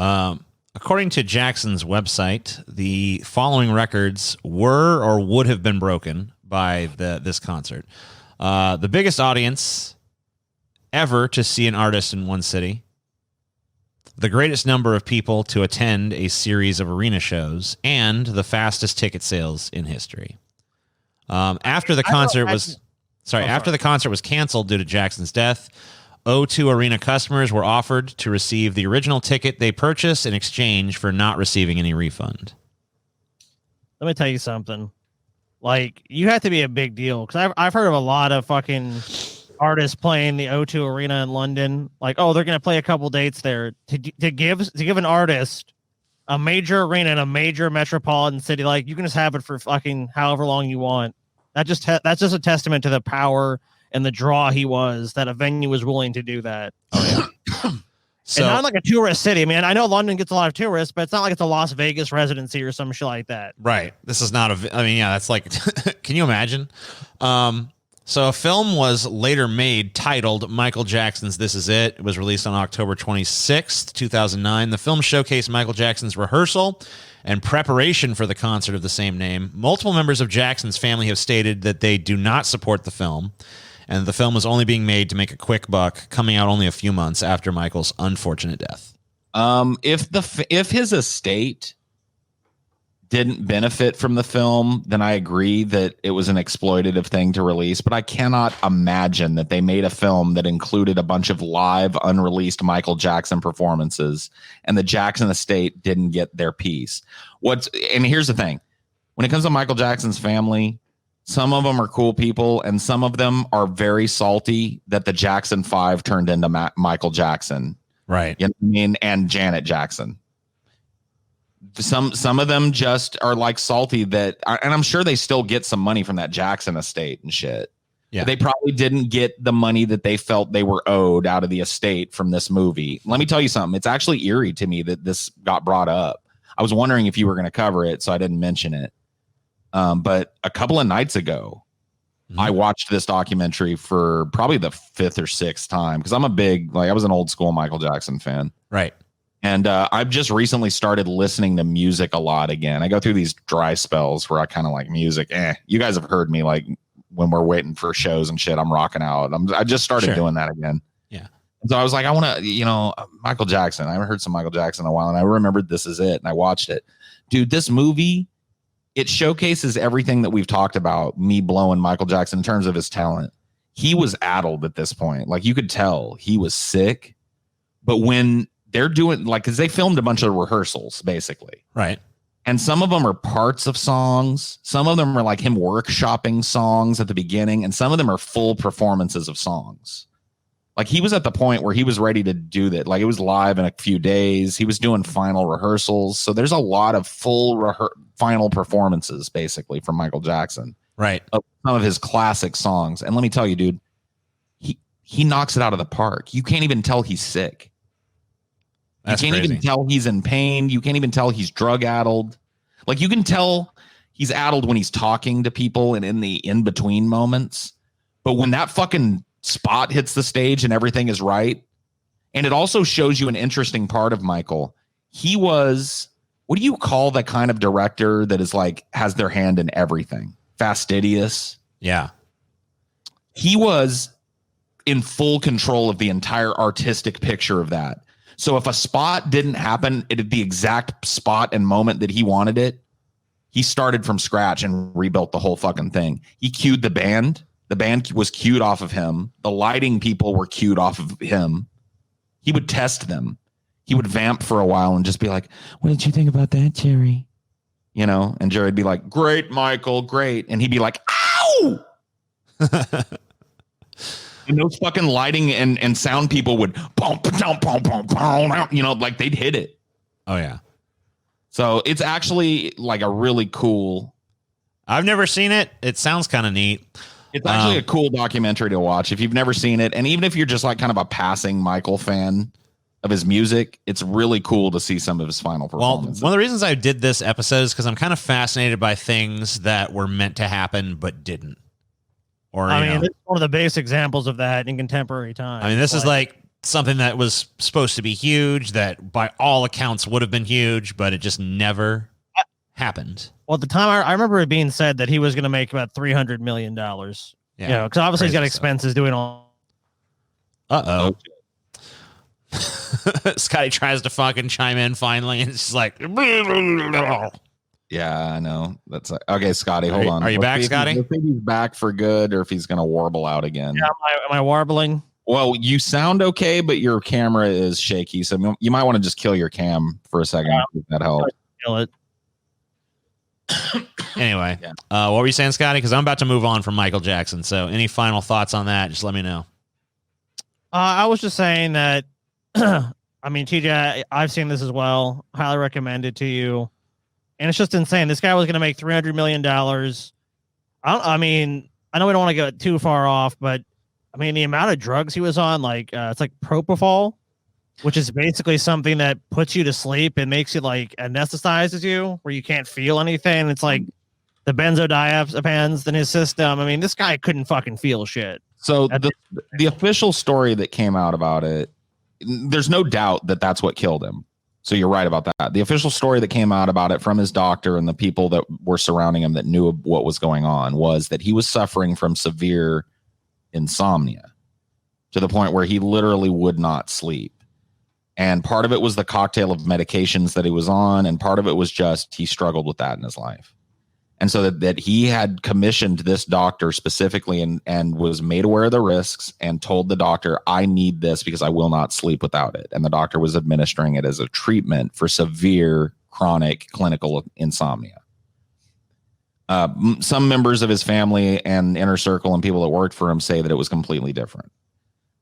according to Jackson's website, the following records were or would have been broken by this concert. The biggest audience ever to see an artist in one city. The greatest number of people to attend a series of arena shows, and the fastest ticket sales in history. After the concert was canceled due to Jackson's death, O2 Arena customers were offered to receive the original ticket they purchased in exchange for not receiving any refund. let me tell you something. Like, you have to be a big deal, because I've heard of a lot of fucking artists playing the O2 Arena in London. Like, oh, they're gonna play a couple dates there to give an artist a major arena in a major metropolitan city. Like, you can just have it for fucking however long you want. That's just a testament to the power and the draw he was, that a venue was willing to do that. Oh yeah. So, and not like a tourist city, man. I know London gets a lot of tourists, but it's not like it's a Las Vegas residency or some shit like that. right. This is not that's like, can you imagine? So a film was later made titled Michael Jackson's This Is It. It was released on October 26th, 2009. The film showcased Michael Jackson's rehearsal and preparation for the concert of the same name. Multiple members of Jackson's family have stated that they do not support the film, and the film was only being made to make a quick buck, coming out only a few months after Michael's unfortunate death. If his estate didn't benefit from the film, then I agree that it was an exploitative thing to release, but I cannot imagine that they made a film that included a bunch of live, unreleased Michael Jackson performances and the Jackson estate didn't get their piece. And here's the thing. When it comes to Michael Jackson's family, some of them are cool people and some of them are very salty that the Jackson 5 turned into Michael Jackson. Right. You know what I mean? And Janet Jackson. Some of them just are like salty that, and I'm sure they still get some money from that Jackson estate and shit. Yeah. But they probably didn't get the money that they felt they were owed out of the estate from this movie. Let me tell you something. It's actually eerie to me that this got brought up. I was wondering if you were going to cover it, so I didn't mention it. But a couple of nights ago, I watched this documentary for probably the 5th or 6th time, because I'm I was an old school Michael Jackson fan. Right. And I've just recently started listening to music a lot again. I go through these dry spells where I kind of like music. You guys have heard me, like when we're waiting for shows and shit, I'm rocking out. I just started doing that again. Yeah. So I was like, I want to, Michael Jackson. I haven't heard some Michael Jackson in a while. And I remembered This Is It. And I watched it. Dude, this movie, it showcases everything that we've talked about, me blowing Michael Jackson in terms of his talent. He was addled at this point. Like, you could tell he was sick. But when they're doing, like, because they filmed a bunch of rehearsals, basically. Right. And some of them are parts of songs. Some of them are like him workshopping songs at the beginning. And some of them are full performances of songs. Like, he was at the point where he was ready to do that. Like, it was live in a few days. He was doing final rehearsals. So there's a lot of full final performances, basically, from Michael Jackson. Right. Of some of his classic songs. And let me tell you, dude, he knocks it out of the park. You can't even tell he's sick. That's you can't crazy. even tell he's in pain. You can't even tell he's drug addled. Like, you can tell he's addled when he's talking to people and in the in-between moments. But when that fucking spot hits the stage and everything is right. And it also shows you an interesting part of Michael. He was, what do you call the kind of director that is like, has their hand in everything? Fastidious. Yeah. He was in full control of the entire artistic picture of that. So if a spot didn't happen at the exact spot and moment that he wanted it, he started from scratch and rebuilt the whole fucking thing. He cued the band. The band was cued off of him. The lighting people were cued off of him. He would test them. He would vamp for a while and just be like, what did you think about that, Jerry? you know, and Jerry'd be like, great, Michael, great. And he'd be like, ow. And those fucking lighting and sound people would, you know, like they'd hit it. Oh, yeah. So it's actually like a really cool. I've never seen it. It sounds kind of neat. It's actually a cool documentary to watch if you've never seen it. And even if you're just like kind of a passing Michael fan of his music, it's really cool to see some of his final performances. Well, one of the reasons I did this episode is because I'm kind of fascinated by things that were meant to happen but didn't. Or I mean, it's one of the base examples of that in contemporary time. I mean, this is like something that was supposed to be huge, that by all accounts would have been huge, but it just never happened. Well, at the time, I remember it being said that he was going to make about $300 million. Yeah, you know, because obviously he's got expenses doing all. Uh-oh. Scotty tries to fucking chime in finally, and it's just like... Yeah, I know. That's okay, Scotty. Hold on. Are you back, Scotty? I think he's back for good, or if he's going to warble out again. Yeah, am I warbling? Well, you sound okay, but your camera is shaky, so you might want to just kill your cam for a second. If that helps. Kill it. Anyway, what were you saying, Scotty? Because I'm about to move on from Michael Jackson. So, any final thoughts on that? Just let me know. I was just saying that. I mean, TJ, I've seen this as well. Highly recommend it to you. And it's just insane. This guy was going to make $300 million. I mean, I know we don't want to go too far off, but I mean, the amount of drugs he was on, like it's like propofol, which is basically something that puts you to sleep and makes you like anesthetizes you where you can't feel anything. It's like the benzodiazepines in his system. I mean, this guy couldn't fucking feel shit. So the official story that came out about it, there's no doubt that that's what killed him. So you're right about that. The official story that came out about it from his doctor and the people that were surrounding him that knew what was going on was that he was suffering from severe insomnia to the point where he literally would not sleep. And part of it was the cocktail of medications that he was on, and part of it was just he struggled with that in his life. And so that he had commissioned this doctor specifically and was made aware of the risks and told the doctor, I need this because I will not sleep without it. And the doctor was administering it as a treatment for severe chronic clinical insomnia. Some members of his family and inner circle and people that worked for him say that it was completely different,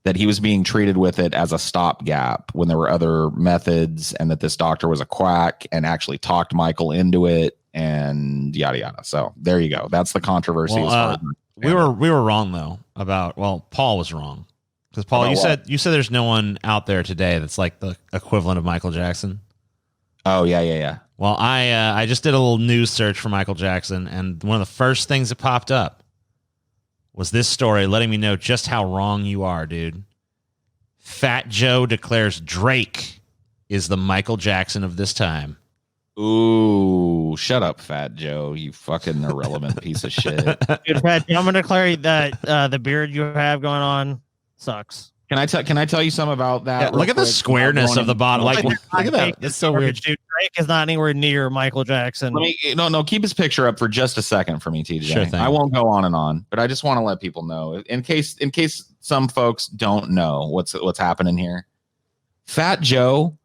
that he was being treated with it as a stopgap when there were other methods, and that this doctor was a quack and actually talked Michael into it, and yada yada. So there you go. That's the controversy. Well, we were wrong though about, well, Paul was wrong, because Paul, you said there's no one out there today that's like the equivalent of Michael Jackson. Oh yeah. Well, I just did a little news search for Michael Jackson, and one of the first things that popped up was this story letting me know just how wrong you are, dude. Fat Joe declares Drake is the Michael Jackson of this time. Ooh, shut up, Fat Joe, you fucking irrelevant piece of shit. Dude, Fat Joe, I'm going to declare that the beard you have going on sucks. Can I tell you something about that? Yeah, look at the squareness of the bottom. Like, look at that. That's so weird. Dude, Drake is not anywhere near Michael Jackson. No, keep his picture up for just a second for me, TJ. Sure thing. I won't go on and on, but I just want to let people know, in case some folks don't know what's happening here. Fat Joe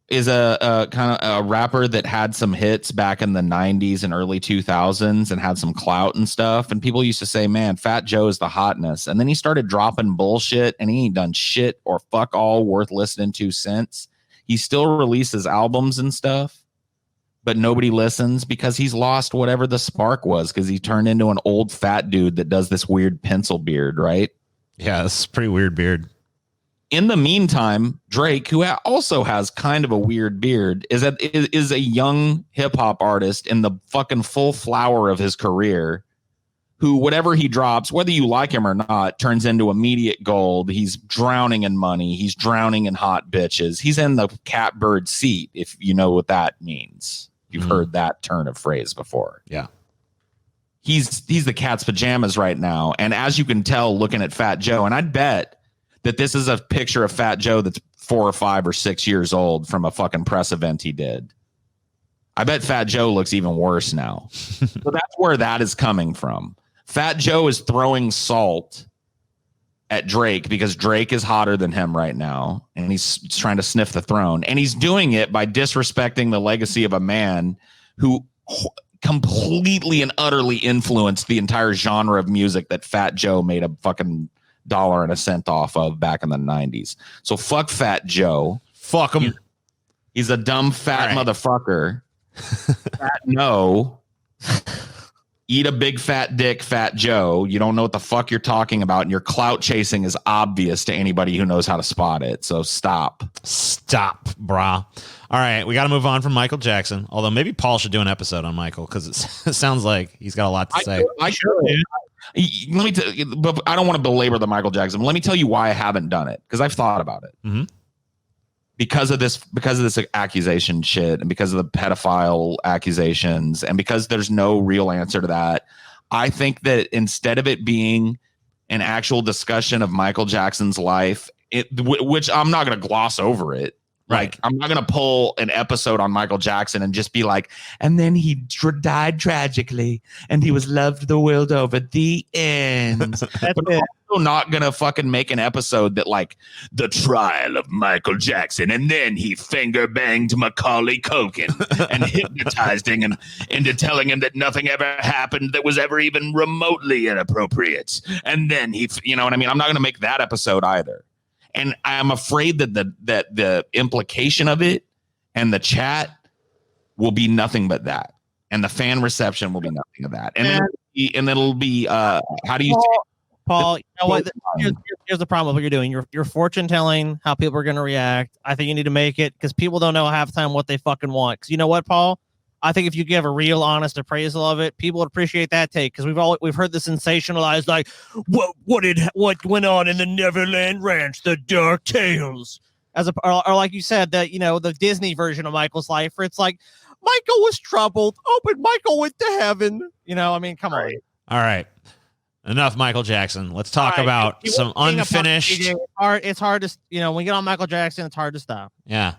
is a kind of a rapper that had some hits back in the 90s and early 2000s and had some clout and stuff. And people used to say, man, Fat Joe is the hotness. And then he started dropping bullshit, and he ain't done shit or fuck all worth listening to since. He still releases albums and stuff, but nobody listens because he's lost whatever the spark was, because he turned into an old fat dude that does this weird pencil beard, right? Yeah, this is a pretty weird beard. In the meantime, Drake, who also has kind of a weird beard, is a young hip hop artist in the fucking full flower of his career, who whatever he drops, whether you like him or not, turns into immediate gold. He's drowning in money. He's drowning in hot bitches. He's in the catbird seat, if you know what that means. You've heard that turn of phrase before. Yeah. He's the cat's pajamas right now. And as you can tell, looking at Fat Joe, and I'd bet that this is a picture of Fat Joe that's 4 or 5 or 6 years old from a fucking press event he did. I bet Fat Joe looks even worse now. So that's where that is coming from. Fat Joe is throwing salt at Drake because Drake is hotter than him right now, and he's trying to sniff the throne. And he's doing it by disrespecting the legacy of a man who completely and utterly influenced the entire genre of music that Fat Joe made a fucking $1.00 off of back in the 90s. So fuck Fat Joe. Fuck him. He's a dumb fat motherfucker. Fat no. Eat a big fat dick, Fat Joe. You don't know what the fuck you're talking about, and your clout chasing is obvious to anybody who knows how to spot it. So stop. Stop, brah. All right, we got to move on from Michael Jackson. Although maybe Paul should do an episode on Michael because it sounds like he's got a lot to say. I should. Let me tell you, but I don't want to belabor the Michael Jackson. Let me tell you why I haven't done it, because I've thought about it. Mm-hmm. Because of this accusation shit, and because of the pedophile accusations, and because there's no real answer to that, I think that instead of it being an actual discussion of Michael Jackson's life, which I'm not going to gloss over it. Like, I'm not going to pull an episode on Michael Jackson and just be like, and then he died tragically and he was loved the world over. The end. But I'm also not going to fucking make an episode that, like, the trial of Michael Jackson, and then he finger banged Macaulay Culkin and hypnotized him into telling him that nothing ever happened that was ever even remotely inappropriate. And then you know what I mean? I'm not going to make that episode either. And I'm afraid that the implication of it and the chat will be nothing but that, and the fan reception will be nothing of that. And then it'll be how do you say, Paul? You know what? Here's the problem with what you're doing. You're fortune telling how people are going to react. I think you need to make it, because people don't know half the time what they fucking want. Because you know what, Paul? I think if you give a real, honest appraisal of it, people would appreciate that take, because we've heard the sensationalized, like, what went on in the Neverland Ranch, the dark tales, or like you said, that, you know, the Disney version of Michael's life, where it's like Michael was troubled, but Michael went to heaven. You know, I mean, come on. All right, enough Michael Jackson. Let's talk about some unfinished. It's hard to, you know, when we get on Michael Jackson, it's hard to stop. Yeah.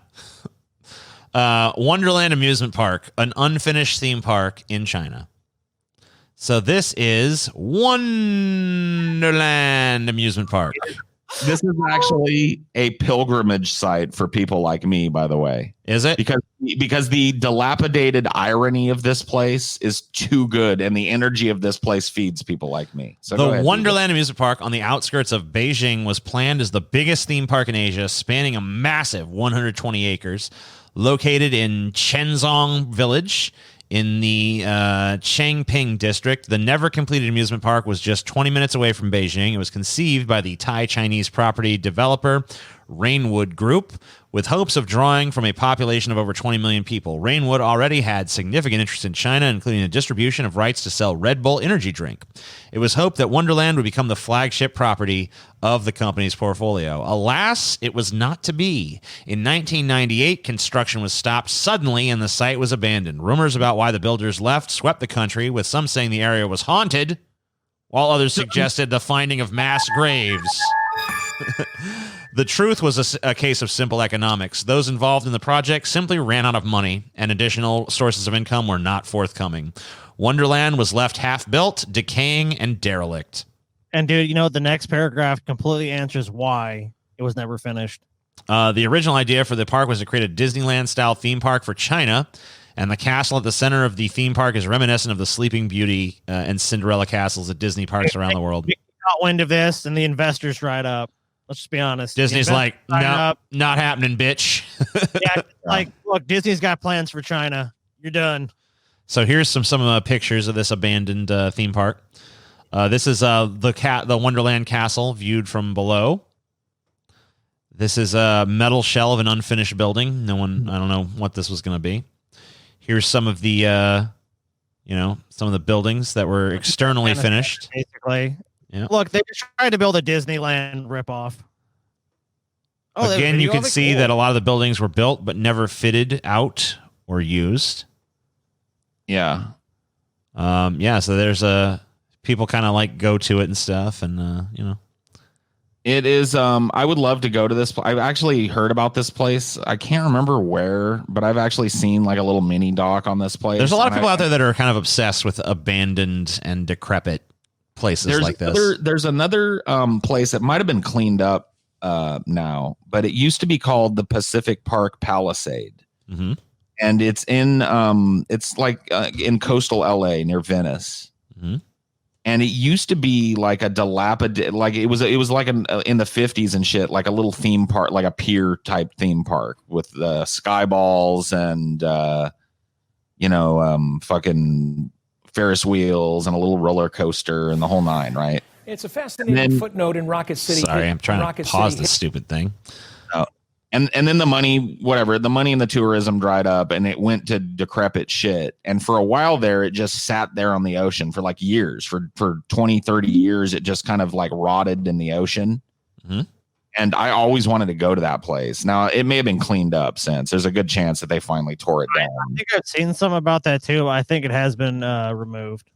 Wonderland Amusement Park, an unfinished theme park in China. So this is Wonderland Amusement Park. This is actually a pilgrimage site for people like me, by the way. Is it? Because the dilapidated irony of this place is too good, and the energy of this place feeds people like me. So the Wonderland Amusement Park on the outskirts of Beijing was planned as the biggest theme park in Asia, spanning a massive 120 acres. Located in Chenzong Village in the Changping district, the never-completed amusement park was just 20 minutes away from Beijing. It was conceived by the Thai-Chinese property developer Rainwood Group, with hopes of drawing from a population of over 20 million people. Rainwood already had significant interest in China, including the distribution of rights to sell Red Bull energy drink. It was hoped that Wonderland would become the flagship property of the company's portfolio. Alas, it was not to be. In 1998, construction was stopped suddenly and the site was abandoned. Rumors about why the builders left swept the country, with some saying the area was haunted, while others suggested the finding of mass graves. The truth was a case of simple economics. Those involved in the project simply ran out of money, and additional sources of income were not forthcoming. Wonderland was left half-built, decaying, and derelict. And, dude, you know, the next paragraph completely answers why it was never finished. The original idea for the park was to create a Disneyland-style theme park for China, and the castle at the center of the theme park is reminiscent of the Sleeping Beauty and Cinderella castles at Disney parks around the world. We got wind of this, and the investors dried up. Let's just be honest. Disney's like, no, not happening, bitch. Yeah, like, look, Disney's got plans for China. You're done. So here's some pictures of this abandoned theme park. This is the Wonderland Castle viewed from below. This is a metal shell of an unfinished building. I don't know what this was going to be. Here's some of the, some of the buildings that were externally finished. Basically. Yeah. Look, they just tried to build a Disneyland ripoff. Again, you can see that a lot of the buildings were built but never fitted out or used. Yeah. So there's people kind of like go to it and stuff, and It is. I would love to go to this. I've actually heard about this place. I can't remember where, but I've actually seen like a little mini doc on this place. There's a lot of people out there that are kind of obsessed with abandoned and decrepit places like this. There's another place that might have been cleaned up now, but it used to be called the Pacific Park Palisade. Mm-hmm. and it's in it's like in coastal LA near Venice. Mhm. And it used to be like a dilapidated, like it was like in the 50s and shit, like a little theme park, like a pier type theme park with sky balls and fucking Ferris wheels and a little roller coaster and the whole nine, right? It's a fascinating footnote in Rocket City. Sorry, I'm trying to pause this stupid thing. And then the money and the tourism dried up and it went to decrepit shit. And for a while there, it just sat there on the ocean for like years. For 20, 30 years, it just kind of like rotted in the ocean. Mm-hmm. And I always wanted to go to that place. Now, it may have been cleaned up since. There's a good chance that they finally tore it down. I think I've seen some about that too. I think it has been removed.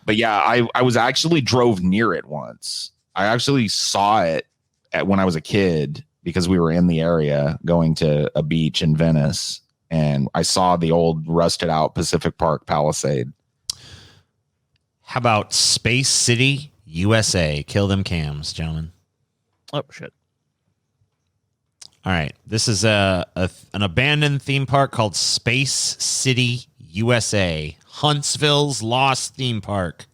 But yeah, I was actually drove near it once. I actually saw it when I was a kid, because we were in the area going to a beach in Venice, and I saw the old rusted out Pacific Park Palisade. How about Space City, USA? Kill them cams, gentlemen. Oh, shit. All right. This is an abandoned theme park called Space City, USA. Huntsville's lost theme park.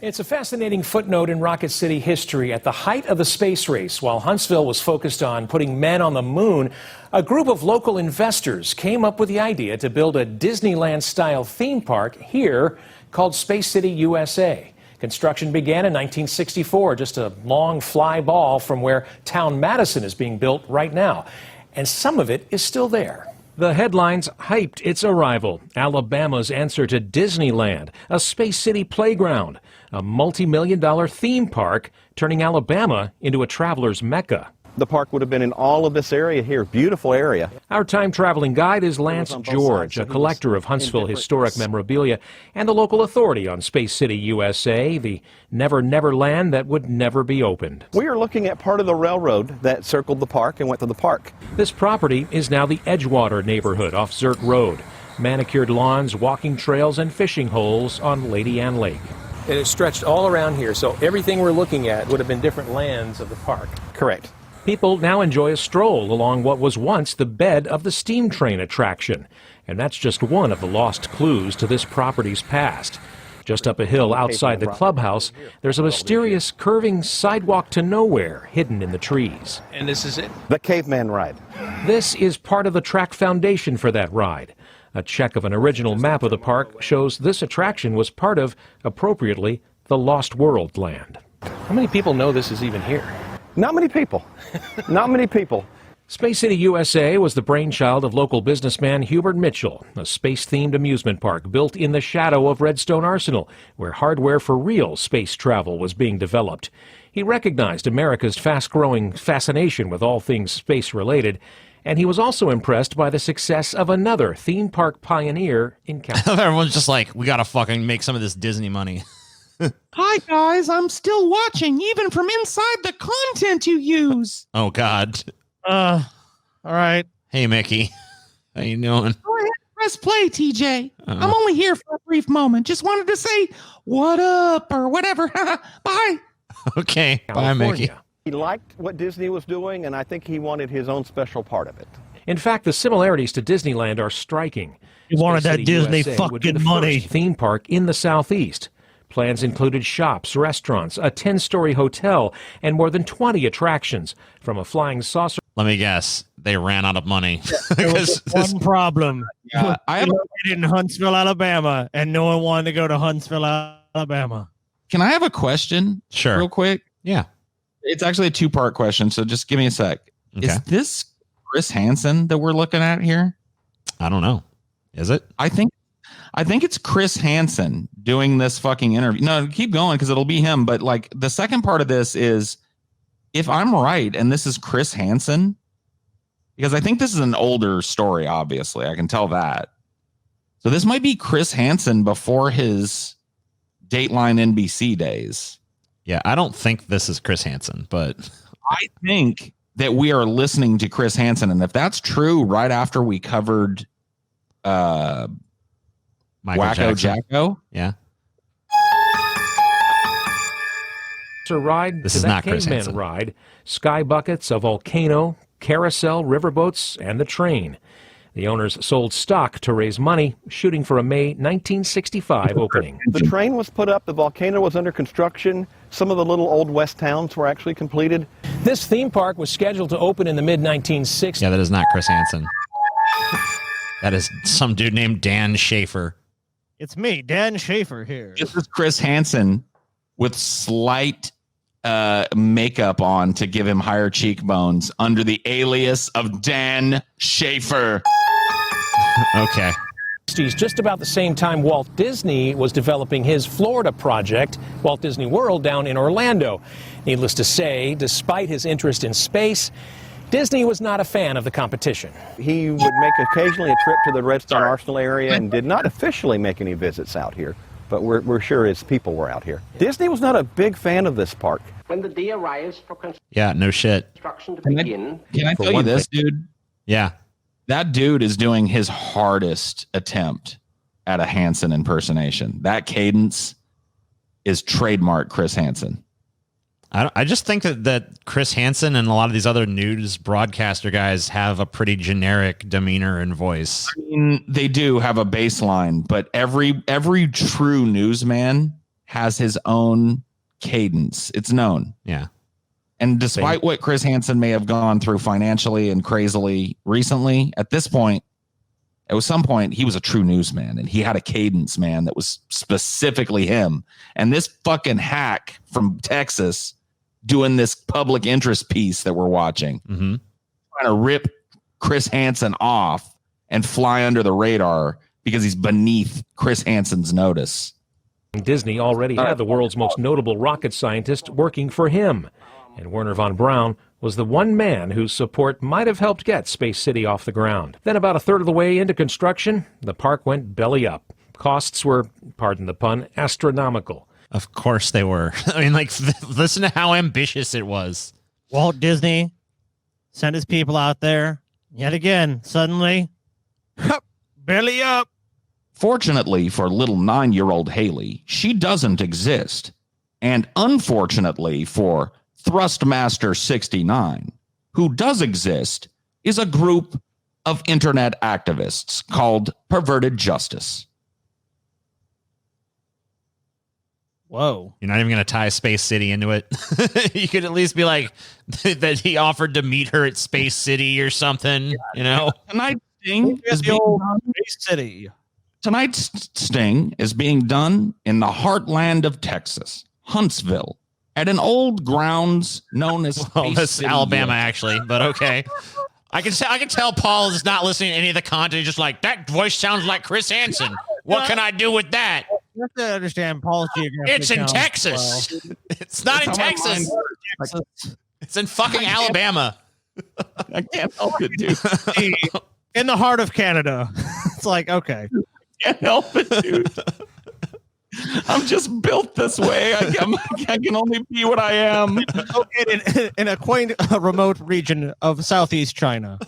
It's a fascinating footnote in Rocket City history. At the height of the space race, while Huntsville was focused on putting men on the moon, a group of local investors came up with the idea to build a Disneyland-style theme park here called Space City, USA. Construction began in 1964, just a long fly ball from where Town Madison is being built right now. And some of it is still there. The headlines hyped its arrival. Alabama's answer to Disneyland, a Space City playground, a multi-million-dollar theme park, turning Alabama into a traveler's mecca. The park would have been in all of this area here. Beautiful area. Our time-traveling guide is Lance George, a collector of Huntsville historic memorabilia and the local authority on Space City, USA, the never land that would never be opened. We are looking at part of the railroad that circled the park and went to the park. This property is now the Edgewater neighborhood off Zert Road. Manicured lawns, walking trails, and fishing holes on Lady Ann Lake. And it stretched all around here, so everything we're looking at would have been different lands of the park. Correct. People now enjoy a stroll along what was once the bed of the steam train attraction. And that's just one of the lost clues to this property's past. Just up a hill outside the clubhouse, there's a mysterious curving sidewalk to nowhere hidden in the trees. And this is it? The caveman ride. This is part of the track foundation for that ride. A check of an original map of the park shows this attraction was part of, appropriately, the Lost World land. How many people know this is even here? Not many people. Not many people. Space City, USA was the brainchild of local businessman Hubert Mitchell, a space-themed amusement park built in the shadow of Redstone Arsenal, where hardware for real space travel was being developed. He recognized America's fast-growing fascination with all things space-related, and he was also impressed by the success of another theme park pioneer in California. Everyone's just like, we got to fucking make some of this Disney money. Hi, guys. I'm still watching, even from inside the content you use. Oh, God. All right. Hey, Mickey. How you doing? Go ahead, press play, TJ. I'm only here for a brief moment. Just wanted to say, what up, or whatever. Bye. Okay. Bye, Mickey. He liked what Disney was doing, and I think he wanted his own special part of it. In fact, the similarities to Disneyland are striking. You wanted Space that City, Disney USA would be fucking the money. first theme park in the Southeast. Plans included shops, restaurants, a 10-story hotel, and more than 20 attractions, from a flying saucer. Let me guess. They ran out of money. There was just one problem. Yeah, I have. In Huntsville, Alabama, and no one wanted to go to Huntsville, Alabama. Can I have a question? Sure. Real quick. Yeah. It's actually a two-part question, so just give me a sec. Okay. Is this Chris Hansen that we're looking at here? I don't know. Is it? I think it's Chris Hansen doing this fucking interview. No, keep going because it'll be him. But like the second part of this is, if I'm right and this is Chris Hansen, because I think this is an older story, obviously. I can tell that. So this might be Chris Hansen before his Dateline NBC days. Yeah, I don't think this is Chris Hansen, but I think that we are listening to Chris Hansen. And if that's true, right after we covered Michael Wacko Jackson. Jacko. Yeah. Ride This to is that not Chris caveman Hansen. ride, sky buckets, a volcano, carousel, riverboats, and the train. The owners sold stock to raise money, shooting for a May 1965 opening. The train was put up, the volcano was under construction, some of the little old west towns were actually completed. This theme park was scheduled to open in the mid-1960s. Yeah, that is not Chris Hansen. That is some dude named Dan Schaefer. It's me, Dan Schaefer here. This is Chris Hansen with slight makeup on to give him higher cheekbones under the alias of Dan Schaefer. Okay. Just about the same time Walt Disney was developing his Florida project, Walt Disney World, down in Orlando. Needless to say, despite his interest in space, Disney was not a fan of the competition. He would make occasionally a trip to the Redstone Arsenal area and did not officially make any visits out here, but we're sure his people were out here. Disney was not a big fan of this park. When the day arrives for Yeah, no shit. construction to begin, Can I tell you this, dude? Yeah. That dude is doing his hardest attempt at a Hansen impersonation. That cadence is trademark Chris Hansen. I just think that Chris Hansen and a lot of these other news broadcaster guys have a pretty generic demeanor and voice. I mean, they do have a baseline, but every true newsman has his own cadence. It's known. Yeah. And despite what Chris Hansen may have gone through financially and crazily recently, at this point, at some point, he was a true newsman and he had a cadence, man, that was specifically him. And this fucking hack from Texas doing this public interest piece that we're watching, trying to rip Chris Hansen off and fly under the radar because he's beneath Chris Hansen's notice. Disney already had the world's most notable rocket scientist working for him. And Werner von Braun was the one man whose support might have helped get Space City off the ground. Then about a third of the way into construction, the park went belly up. Costs were, pardon the pun, astronomical. Of course they were. I mean, like, listen to how ambitious it was. Walt Disney sent his people out there yet again. Suddenly, belly up. Fortunately for little 9-year-old Haley, she doesn't exist. And unfortunately for Thrustmaster 69, who does exist, is a group of internet activists called Perverted Justice. Whoa. You're not even going to tie Space City into it. You could at least be like that he offered to meet her at Space City or something, you know? Tonight's sting is being done. Space City. Tonight's sting is being done in the heartland of Texas, Huntsville, at an old grounds known as Well, that's City, Alabama, USA. actually, but okay. I can tell Paul is not listening to any of the content. He's just like, that voice sounds like Chris Hansen. What can I do with that? You have to understand Paul's geographic. It's in count Texas. as well. It's not in Texas. It's in fucking Alabama. I can't help it, dude. In the heart of Canada. It's like, okay. Can't help it, dude. I'm just built this way. I can only be what I am. Located in a quaint, remote region of southeast China.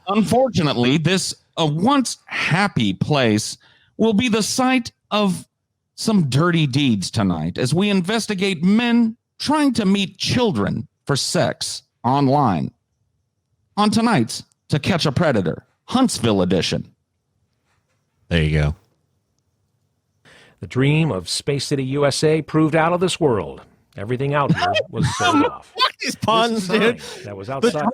Unfortunately, this once happy place will be the site of some dirty deeds tonight as we investigate men trying to meet children for sex online on tonight's To Catch a Predator, Huntsville edition. There you go. The dream of Space City, USA proved out of this world. Everything out here was sold off. Fuck these puns, This dude. sign that was outside.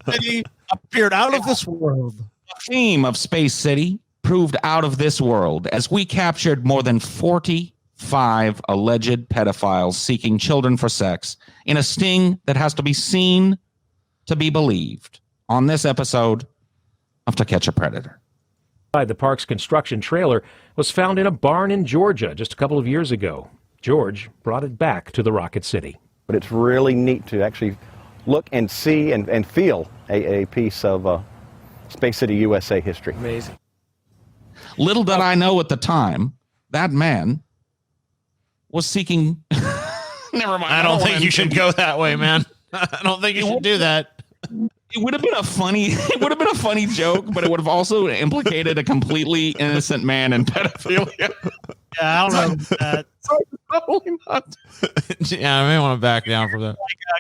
City appeared out of this world. The theme of Space City proved out of this world as we captured more than 45 alleged pedophiles seeking children for sex in a sting that has to be seen to be believed on this episode of To Catch a Predator. The park's construction trailer was found in a barn in Georgia just a couple of years ago. George brought it back to the Rocket City. But it's really neat to actually look and see and feel a piece of Space City, USA history. Amazing. Little did I know at the time, that man was seeking... Never mind. I don't think you should go that way, man. I don't think you should do that. It would have been a funny joke, but it would have also implicated a completely innocent man in pedophilia. Yeah, I don't know that. Probably not. Yeah, I may want to back down from that.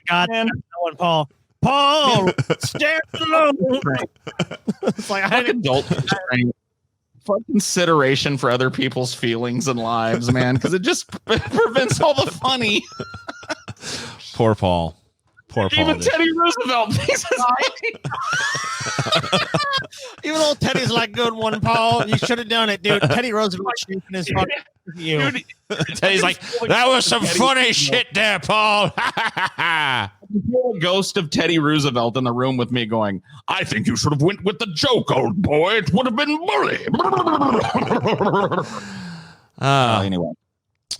God, that one, Paul. Paul, stand alone. It's like Fuck adult constraint. Fuck consideration for other people's feelings and lives, man, because it just prevents all the funny. Poor Paul. Poor Paul. Even dude. Teddy Roosevelt thinks even old Teddy's like, good one, Paul. You should have done it, dude. Teddy Roosevelt shaking his fucking you. Dude, Teddy's like, that was some funny shit there, Paul. ghost of Teddy Roosevelt in the room with me going, I think you should have went with the joke, old boy. It would have been bully. Anyway.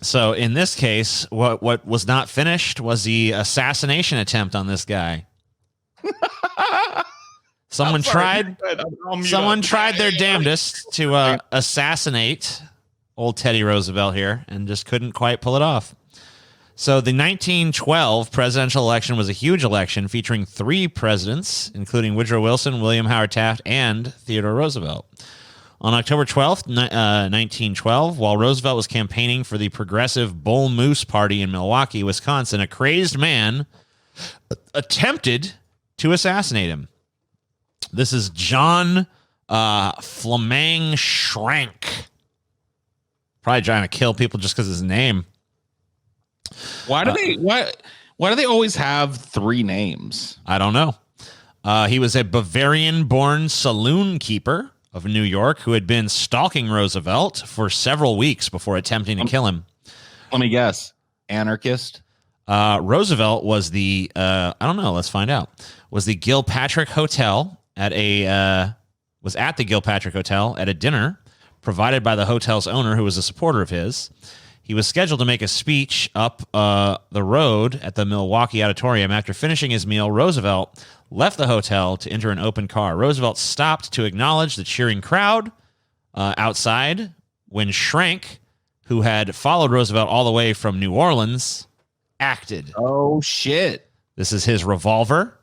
So in this case, what was not finished was the assassination attempt on this guy. Someone tried their damnedest to assassinate old Teddy Roosevelt here and just couldn't quite pull it off. So the 1912 presidential election was a huge election featuring 3 presidents, including Woodrow Wilson, William Howard Taft, and Theodore Roosevelt. On October 12th, 1912, while Roosevelt was campaigning for the Progressive Bull Moose Party in Milwaukee, Wisconsin, a crazed man attempted to assassinate him. This is John Fleming Schrank. Probably trying to kill people just because of his name. Why do they always have 3 names? I don't know. He was a Bavarian-born saloon keeper of New York who had been stalking Roosevelt for several weeks before attempting to kill him. Let me guess. Anarchist? Roosevelt was the I don't know, let's find out. Was the Gilpatrick Hotel at the Gilpatrick Hotel at a dinner provided by the hotel's owner, who was a supporter of his. He was scheduled to make a speech up the road at the Milwaukee Auditorium. After finishing his meal, Roosevelt left the hotel to enter an open car. Roosevelt stopped to acknowledge the cheering crowd outside when Schrank, who had followed Roosevelt all the way from New Orleans, acted. Oh, shit. This is his revolver.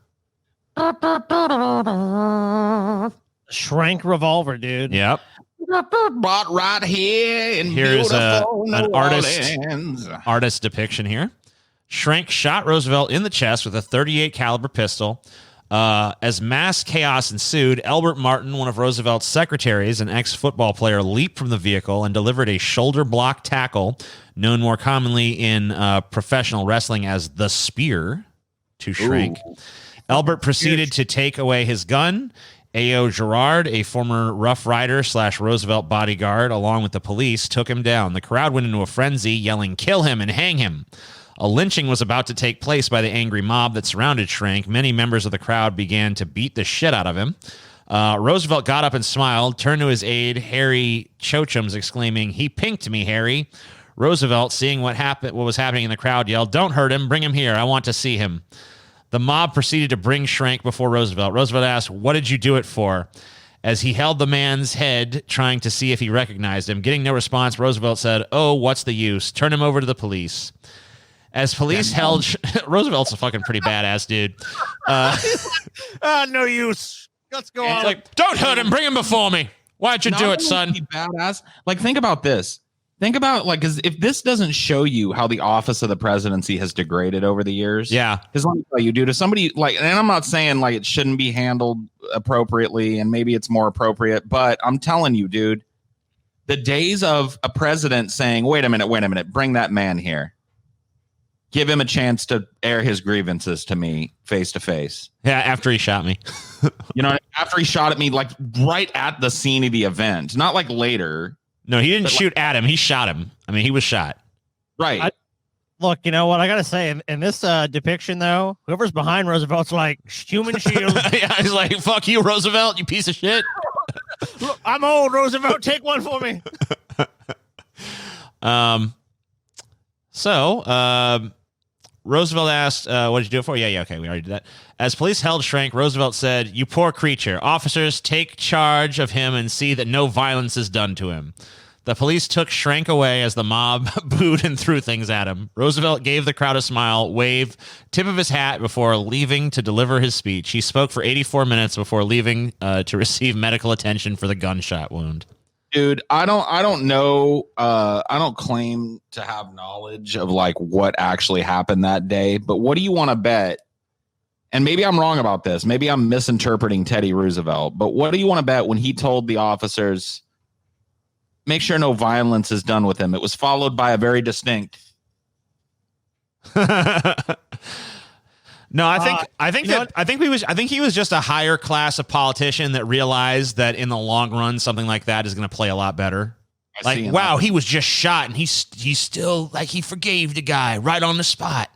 Schrank revolver, dude. Yep. Bought right here in Here's beautiful an New Orleans. artist depiction here. Schrank shot Roosevelt in the chest with a .38 caliber pistol. As mass chaos ensued, Elbert Martin, one of Roosevelt's secretaries, an ex-football player, leaped from the vehicle and delivered a shoulder block tackle, known more commonly in professional wrestling as the spear, to Schrank. Ooh. Elbert proceeded to take away his gun. A.O. Girard, a former Rough Rider / Roosevelt bodyguard, along with the police, took him down. The crowd went into a frenzy, yelling, "Kill him and hang him." A lynching was about to take place by the angry mob that surrounded Schrank. Many members of the crowd began to beat the shit out of him. Roosevelt got up and smiled, turned to his aide, Harry Chochums, exclaiming, "He pinked me, Harry." Roosevelt, seeing what was happening in the crowd, yelled, "Don't hurt him. Bring him here. I want to see him." The mob proceeded to bring Schrank before Roosevelt. Roosevelt asked, "What did you do it for?" As he held the man's head, trying to see if he recognized him. Getting no response, Roosevelt said, "Oh, what's the use? Turn him over to the police." As police held... Roosevelt's a fucking pretty badass dude. No use. Let's go on. It's like, "Don't hurt him. Bring him before me. Why'd you do it, son?" Badass. Like, think about this. Think about, like, because if this doesn't show you how the office of the presidency has degraded over the years, yeah. Because let me tell you, dude, if somebody like, and I'm not saying like it shouldn't be handled appropriately, and maybe it's more appropriate, but I'm telling you, dude, the days of a president saying, wait a minute, bring that man here, give him a chance to air his grievances to me face to face. Yeah, after he shot me. You know, after he shot at me, like right at the scene of the event, not like later. No, he didn't shoot at him. He shot him. I mean, he was shot. Right. Look, you know what? I got to say, in this depiction, though, whoever's behind Roosevelt's like, human shield. Yeah, he's like, "Fuck you, Roosevelt, you piece of shit." Look, I'm old, Roosevelt. Take one for me. Roosevelt asked, "What did you do it for?" Yeah, okay, we already did that. As police held Schrank, Roosevelt said, "You poor creature. Officers, take charge of him and see that no violence is done to him." The police took Schrank away as the mob booed and threw things at him. Roosevelt gave the crowd a smile, wave, tip of his hat before leaving to deliver his speech. He spoke for 84 minutes before leaving to receive medical attention for the gunshot wound. Dude, I don't know. I don't claim to have knowledge of like what actually happened that day, but what do you want to bet? and maybe I'm wrong about this. Maybe I'm misinterpreting Teddy Roosevelt, but what do you want to bet when he told the officers, make sure no violence is done with him? It was followed by a very distinct. No, I think he was just a higher class of politician that realized that in the long run, something like that is going to play a lot better. Like, wow, he was just shot and he's still like, he forgave the guy right on the spot.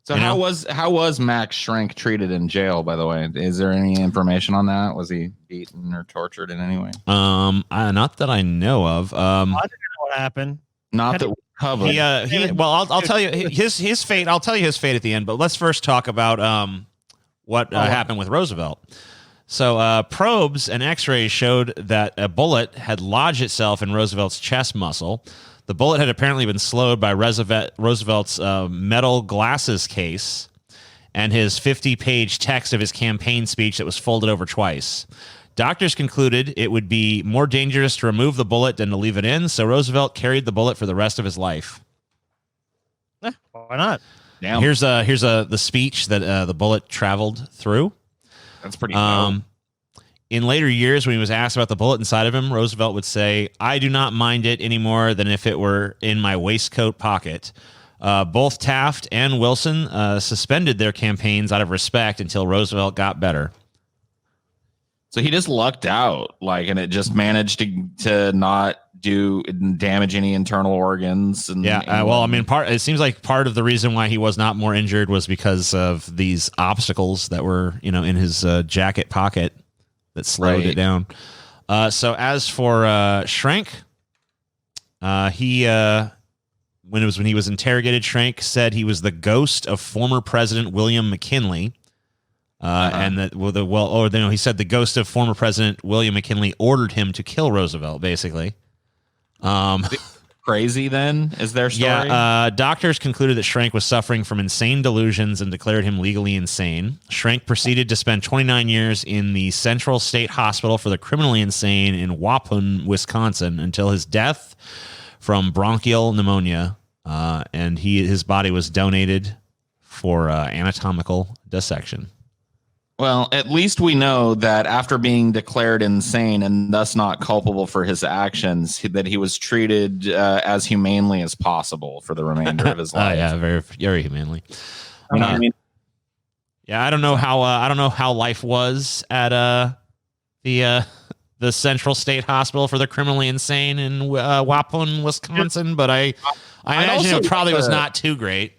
So how was Max Schrenk treated in jail, by the way? Is there any information on that? Was he beaten or tortured in any way? Not that I know of. I don't know what happened. Not that we covered. I'll tell you his fate. I'll tell you his fate at the end, but let's first talk about what happened with Roosevelt. So probes and x-rays showed that a bullet had lodged itself in Roosevelt's chest muscle. The bullet had apparently been slowed by Roosevelt's metal glasses case and his 50-page text of his campaign speech that was folded over twice. Doctors concluded it would be more dangerous to remove the bullet than to leave it in, so Roosevelt carried the bullet for the rest of his life. Why not? Damn. Here's the speech that the bullet traveled through. That's pretty cool. In later years, when he was asked about the bullet inside of him, Roosevelt would say, "I do not mind it any more than if it were in my waistcoat pocket." Both Taft and Wilson suspended their campaigns out of respect until Roosevelt got better. So he just lucked out, and it just managed to not damage any internal organs. And it seems like part of the reason why he was not more injured was because of these obstacles that were, in his jacket pocket that slowed it down. So as for Schrenk, when he was interrogated, Schrenk said he was the ghost of former President William McKinley. And that he said the ghost of former President William McKinley ordered him to kill Roosevelt, basically. Crazy then is their story. Yeah, doctors concluded that Schrenk was suffering from insane delusions and declared him legally insane. Schrenk proceeded to spend 29 years in the Central State Hospital for the Criminally Insane in Waupun, Wisconsin, until his death from bronchial pneumonia, and his body was donated for anatomical dissection. Well, at least we know that after being declared insane and thus not culpable for his actions, that he was treated as humanely as possible for the remainder of his life. Yeah, very, very humanely. I I don't know how life was at the Central State Hospital for the Criminally Insane in Waupun, Wisconsin, but I imagine it probably was not too great.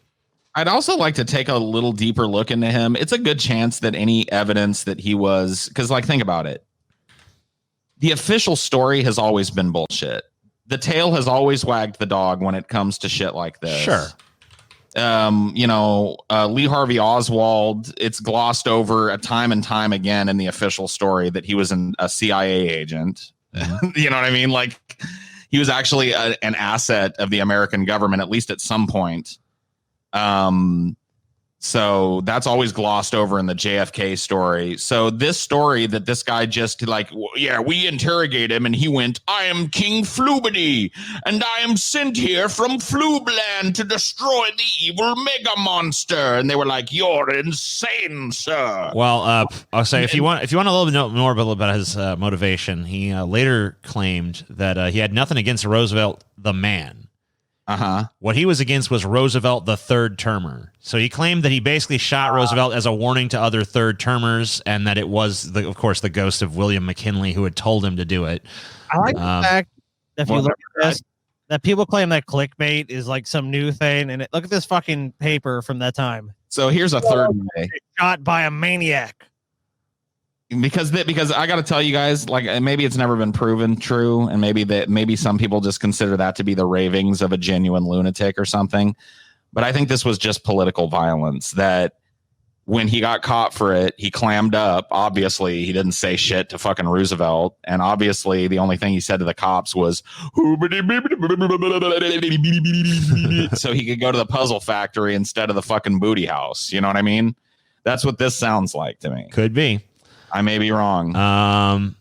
I'd also like to take a little deeper look into him. It's a good chance that any evidence that he was, because think about it. The official story has always been bullshit. The tail has always wagged the dog when it comes to shit like this. Sure. Lee Harvey Oswald, it's glossed over a time and time again in the official story that he was a CIA agent. Mm-hmm. You know what I mean? He was actually an asset of the American government, at least at some point. So that's always glossed over in the JFK story. So this story that this guy just we interrogate him and he went, "I am King Flubity and I am sent here from Flubland to destroy the evil mega monster." And they were like, "You're insane, sir." Well, I'll say if you want a little bit more about his motivation, he later claimed that he had nothing against Roosevelt, the man. What he was against was Roosevelt, the third termer. So he claimed that he basically shot Roosevelt as a warning to other third termers, and that it was, of course, the ghost of William McKinley who had told him to do it. I like the fact that if you look at this, that people claim that clickbait is some new thing, and look at this fucking paper from that time. So here's a third way. Shot by a maniac. Because I got to tell you guys, maybe it's never been proven true, and maybe some people just consider that to be the ravings of a genuine lunatic or something. But I think this was just political violence. That when he got caught for it, he clammed up. Obviously, he didn't say shit to fucking Roosevelt, and obviously, the only thing he said to the cops was so he could go to the puzzle factory instead of the fucking booty house. You know what I mean? That's what this sounds like to me. Could be. I may be wrong.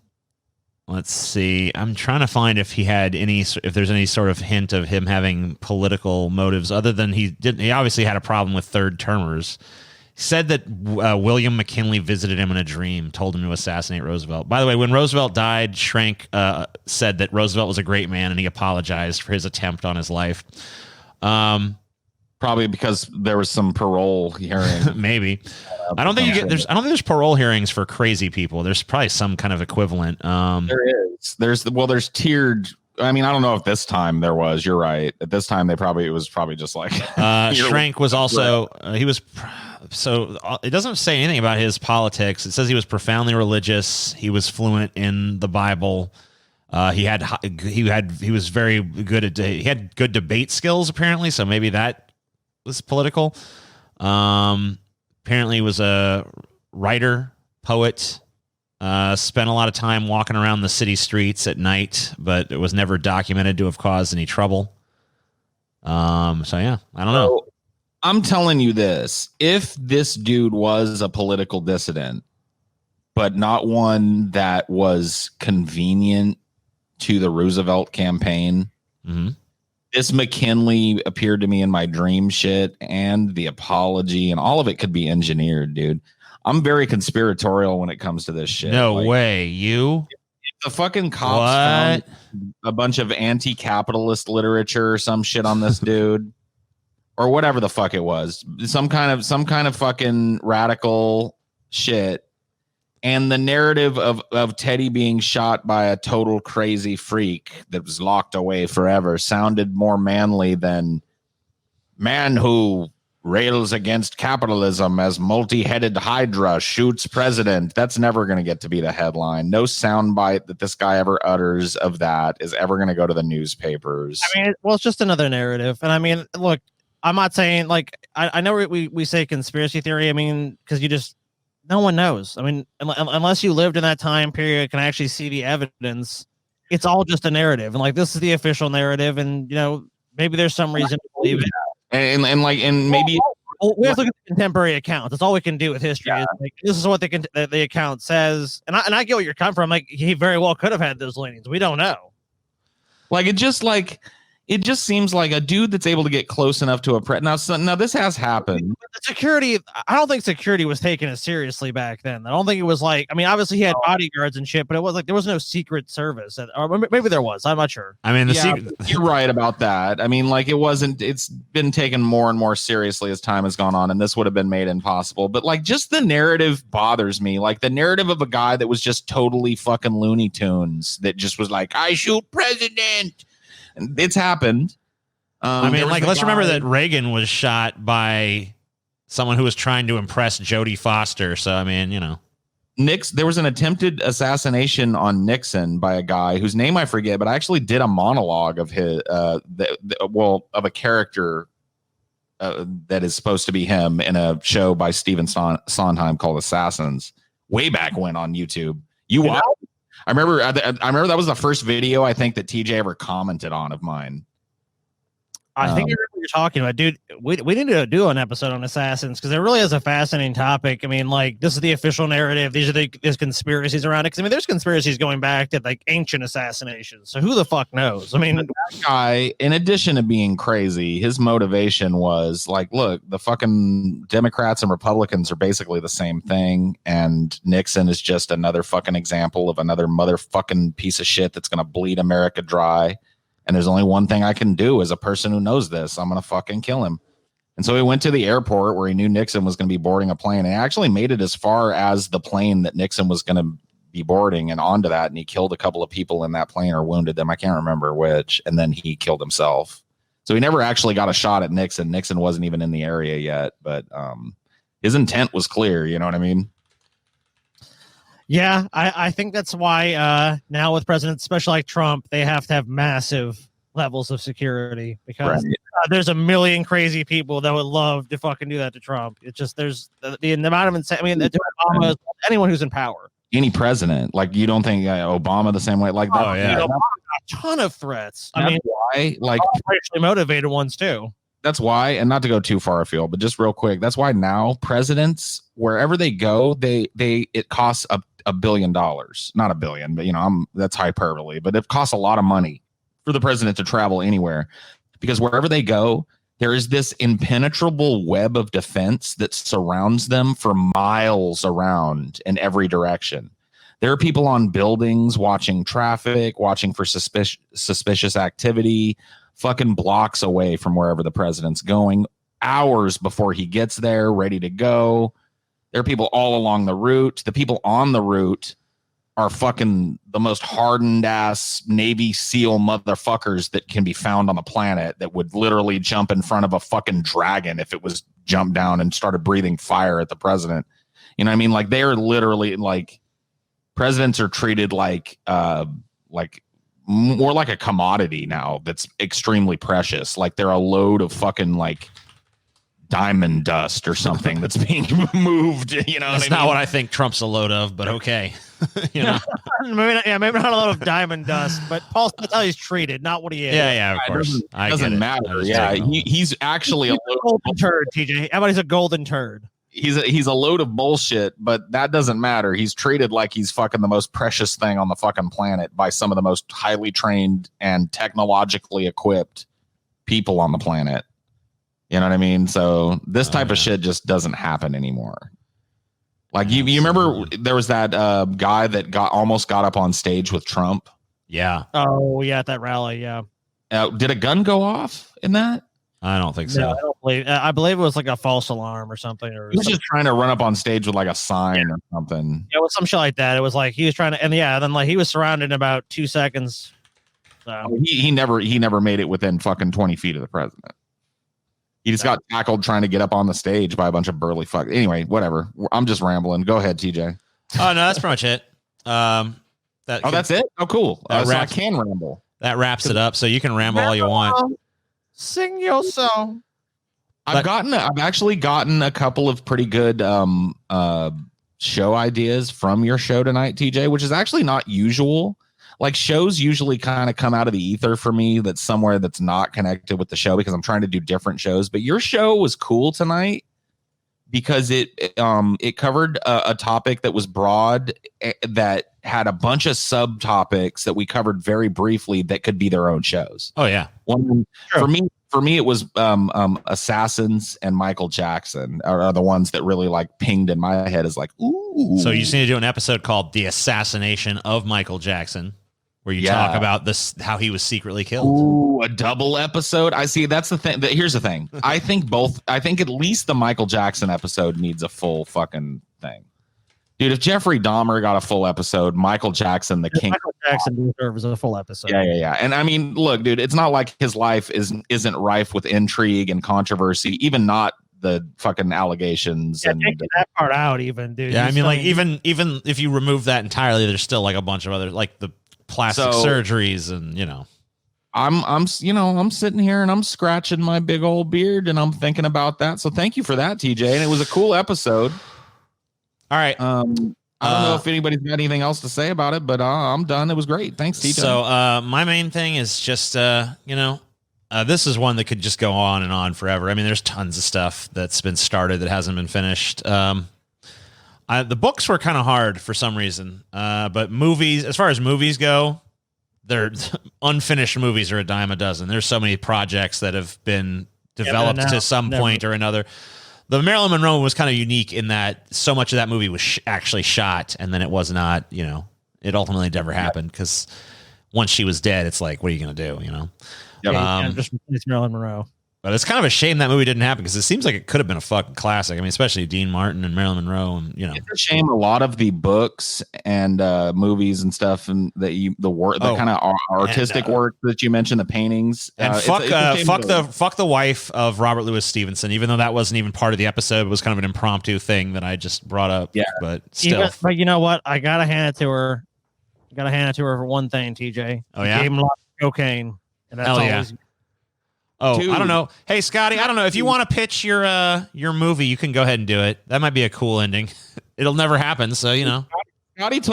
Let's see. I'm trying to find if there's any sort of hint of him having political motives other than he obviously had a problem with third termers. Said that William McKinley visited him in a dream, told him to assassinate Roosevelt. By the way, when Roosevelt died, Schrank said that Roosevelt was a great man and he apologized for his attempt on his life. Probably because there was some parole hearing. Maybe. I don't think there's parole hearings for crazy people. There's probably some kind of equivalent. There is. There's tiered. I mean, I don't know if this time there was. You're right. At this time, it was probably just like. Schrank was also so it doesn't say anything about his politics. It says he was profoundly religious. He was fluent in the Bible. He was very good at. He had good debate skills apparently. So maybe that was political. Apparently, he was a writer, poet. Spent a lot of time walking around the city streets at night, but it was never documented to have caused any trouble. So yeah, I don't know. I'm telling you this: if this dude was a political dissident, but not one that was convenient to the Roosevelt campaign, this McKinley appeared to me in my dream shit, and the apology and all of it could be engineered, dude. I'm very conspiratorial when it comes to this shit. No way. If the fucking cops found a bunch of anti-capitalist literature or some shit on this dude, or whatever the fuck it was, some kind of fucking radical shit, and the narrative of Teddy being shot by a total crazy freak that was locked away forever sounded more manly than man who rails against capitalism as multi-headed Hydra shoots president. That's never going to get to be the headline. No soundbite that this guy ever utters of that is ever going to go to the newspapers. I mean, well, it's just another narrative. And I mean, look, I'm not saying like, I know we say conspiracy theory. I mean, because no one knows. I mean, unless you lived in that time period, can actually see the evidence. It's all just a narrative. And like, this is the official narrative. And, maybe there's some reason to believe it. And maybe we have to look at the contemporary accounts. That's all we can do with history. Yeah. Like, this is what the account says, and I get where you're coming from. Like, he very well could have had those leanings. We don't know. It just seems like a dude that's able to get close enough to a now this has happened. The security, I don't think security was taken as seriously back then. I don't think it was like, I mean, obviously he had bodyguards and shit, but it was like there was no secret service, or maybe there was. I'm not sure. I mean, you're right about that. I mean, like it's been taken more and more seriously as time has gone on, and this would have been made impossible. But like, just the narrative bothers me. Like the narrative of a guy that was just totally fucking Looney Tunes that just was like, I shoot president. It's happened. I mean, like, let's remember that Reagan was shot by someone who was trying to impress Jodie Foster. So, I mean, there was an attempted assassination on Nixon by a guy whose name I forget, but I actually did a monologue of his, of a character that is supposed to be him in a show by Stephen Sondheim called Assassins, way back when on YouTube. I remember that was the first video I think that TJ ever commented on of mine. I think you remember what you're talking about, dude. We need to do an episode on assassins because it really is a fascinating topic. I mean, like, this is the official narrative. There's conspiracies around it. Because I mean, there's conspiracies going back to like ancient assassinations. So who the fuck knows? I mean, that guy, in addition to being crazy, his motivation was like, look, the fucking Democrats and Republicans are basically the same thing, and Nixon is just another fucking example of another motherfucking piece of shit that's gonna bleed America dry. And there's only one thing I can do as a person who knows this. I'm going to fucking kill him. And so he went to the airport where he knew Nixon was going to be boarding a plane. And he actually made it as far as the plane that Nixon was going to be boarding and onto that. And he killed a couple of people in that plane or wounded them. I can't remember which. And then he killed himself. So he never actually got a shot at Nixon. Nixon wasn't even in the area yet. But his intent was clear. You know what I mean? Yeah, I think that's why now with presidents, especially like Trump, they have to have massive levels of security because there's a million crazy people that would love to fucking do that to Trump. It's just there's the amount of Obama, anyone who's in power, any president. Like, you don't think Obama the same way? Like, a ton of threats. I mean, why? Like, racially motivated ones too. That's why, and not to go too far afield, but just real quick, that's why now presidents, wherever they go, it costs $1 billion, not $1 billion, but that's hyperbole, but it costs a lot of money for the president to travel anywhere, because wherever they go, there is this impenetrable web of defense that surrounds them for miles around in every direction. There are people on buildings watching traffic, watching for suspicious activity, fucking blocks away from wherever the president's going, hours before he gets there, ready to go. There are people all along the route. The people on the route are fucking the most hardened ass Navy SEAL motherfuckers that can be found on the planet, that would literally jump in front of a fucking dragon if it was jumped down and started breathing fire at the president. You know what I mean? Like, they are literally like, presidents are treated like more like a commodity now that's extremely precious. Like they're a load of fucking like diamond dust or something that's being moved. You know, that's not what I think Trump's a load of, but okay. You know, maybe not a lot of diamond dust, but Paul, that's how he's treated, not what he is. Yeah, of course. It doesn't matter. Yeah, he's actually a golden turd. TJ, how about he's a golden turd? He's a load of bullshit, but that doesn't matter. He's treated like he's fucking the most precious thing on the fucking planet by some of the most highly trained and technologically equipped people on the planet. You know what I mean? So this type of shit just doesn't happen anymore. Like you remember there was that guy that almost got up on stage with Trump. Yeah. Oh yeah, at that rally. Yeah. Did a gun go off in that? I don't think so. No, I don't believe. I believe it was like a false alarm or something. Or he was just trying to run up on stage with like a sign or something. Yeah, it was some shit like that. It was like he was trying to, and then like he was surrounded in about 2 seconds. So. He never made it within fucking 20 feet of the president. He just got tackled trying to get up on the stage by a bunch of burly fuck. Anyway, whatever. I'm just rambling. Go ahead, TJ. Oh no, that's pretty much it. That's it. Oh, cool. So I can ramble. That wraps it up. So you can ramble all you want. Sing your song. I've actually gotten a couple of pretty good show ideas from your show tonight, TJ, which is actually not usual. Like, shows usually kind of come out of the ether for me that's somewhere that's not connected with the show because I'm trying to do different shows. But your show was cool tonight because it covered a topic that was broad, that had a bunch of subtopics that we covered very briefly that could be their own shows. Oh yeah. For me, it was Assassins and Michael Jackson are the ones that really like pinged in my head as like, ooh. So you just need to do an episode called "The Assassination of Michael Jackson," where you talk about how he was secretly killed. Ooh, a double episode. I see. That's the thing. Here's the thing. I think at least the Michael Jackson episode needs a full fucking thing. Dude, if Jeffrey Dahmer got a full episode, Michael Jackson, the king. Michael Jackson deserves a full episode. Yeah. And I mean, look, dude, it's not like his life isn't rife with intrigue and controversy, even not the fucking allegations. Yeah, and take that part out, even, dude. Yeah, I mean, like even if you remove that entirely, there's still like a bunch of other, like the plastic surgeries and, you know. I'm sitting here and I'm scratching my big old beard and I'm thinking about that. So thank you for that, TJ. And it was a cool episode. All right. I don't know if anybody's got anything else to say about it, but I'm done. It was great. Thanks, TJ. So my main thing is just, this is one that could just go on and on forever. I mean, there's tons of stuff that's been started that hasn't been finished. The books were kind of hard for some reason, but movies, as far as movies go, they're unfinished movies are a dime a dozen. There's so many projects that have been developed to some point or another. The Marilyn Monroe was kind of unique in that so much of that movie was actually shot, and then it was not, it ultimately never happened because once she was dead, it's like, what are you going to do, Yeah, just replace Marilyn Monroe. But it's kind of a shame that movie didn't happen because it seems like it could have been a fucking classic. I mean, especially Dean Martin and Marilyn Monroe, and it's a shame. A lot of the books and movies and stuff, and the kind of artistic work that you mentioned, the paintings, and fuck the wife of Robert Louis Stevenson. Even though that wasn't even part of the episode, it was kind of an impromptu thing that I just brought up. Yeah, but still. But you know what? I gotta hand it to her. For one thing, TJ. Oh yeah, gave him a lot of cocaine, and that's always. Yeah. Oh, dude. I don't know. Hey, Scotty, I don't know. If you want to pitch your movie, you can go ahead and do it. That might be a cool ending. It'll never happen, so,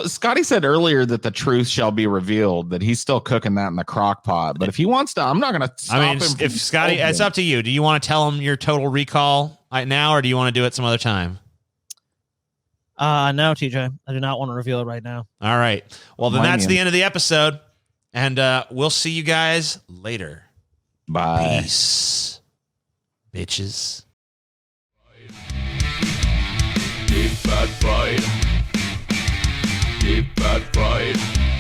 Scotty said earlier that the truth shall be revealed, that he's still cooking that in the crock pot. But if he wants to, I'm not going to stop him. If Scotty, it's up to you. Do you want to tell him your total recall right now, or do you want to do it some other time? No, TJ. I do not want to reveal it right now. All right. Well, then that's the end of the episode, and we'll see you guys later. Bye. Peace. bitches. Deep fat fried. Deep fat fried.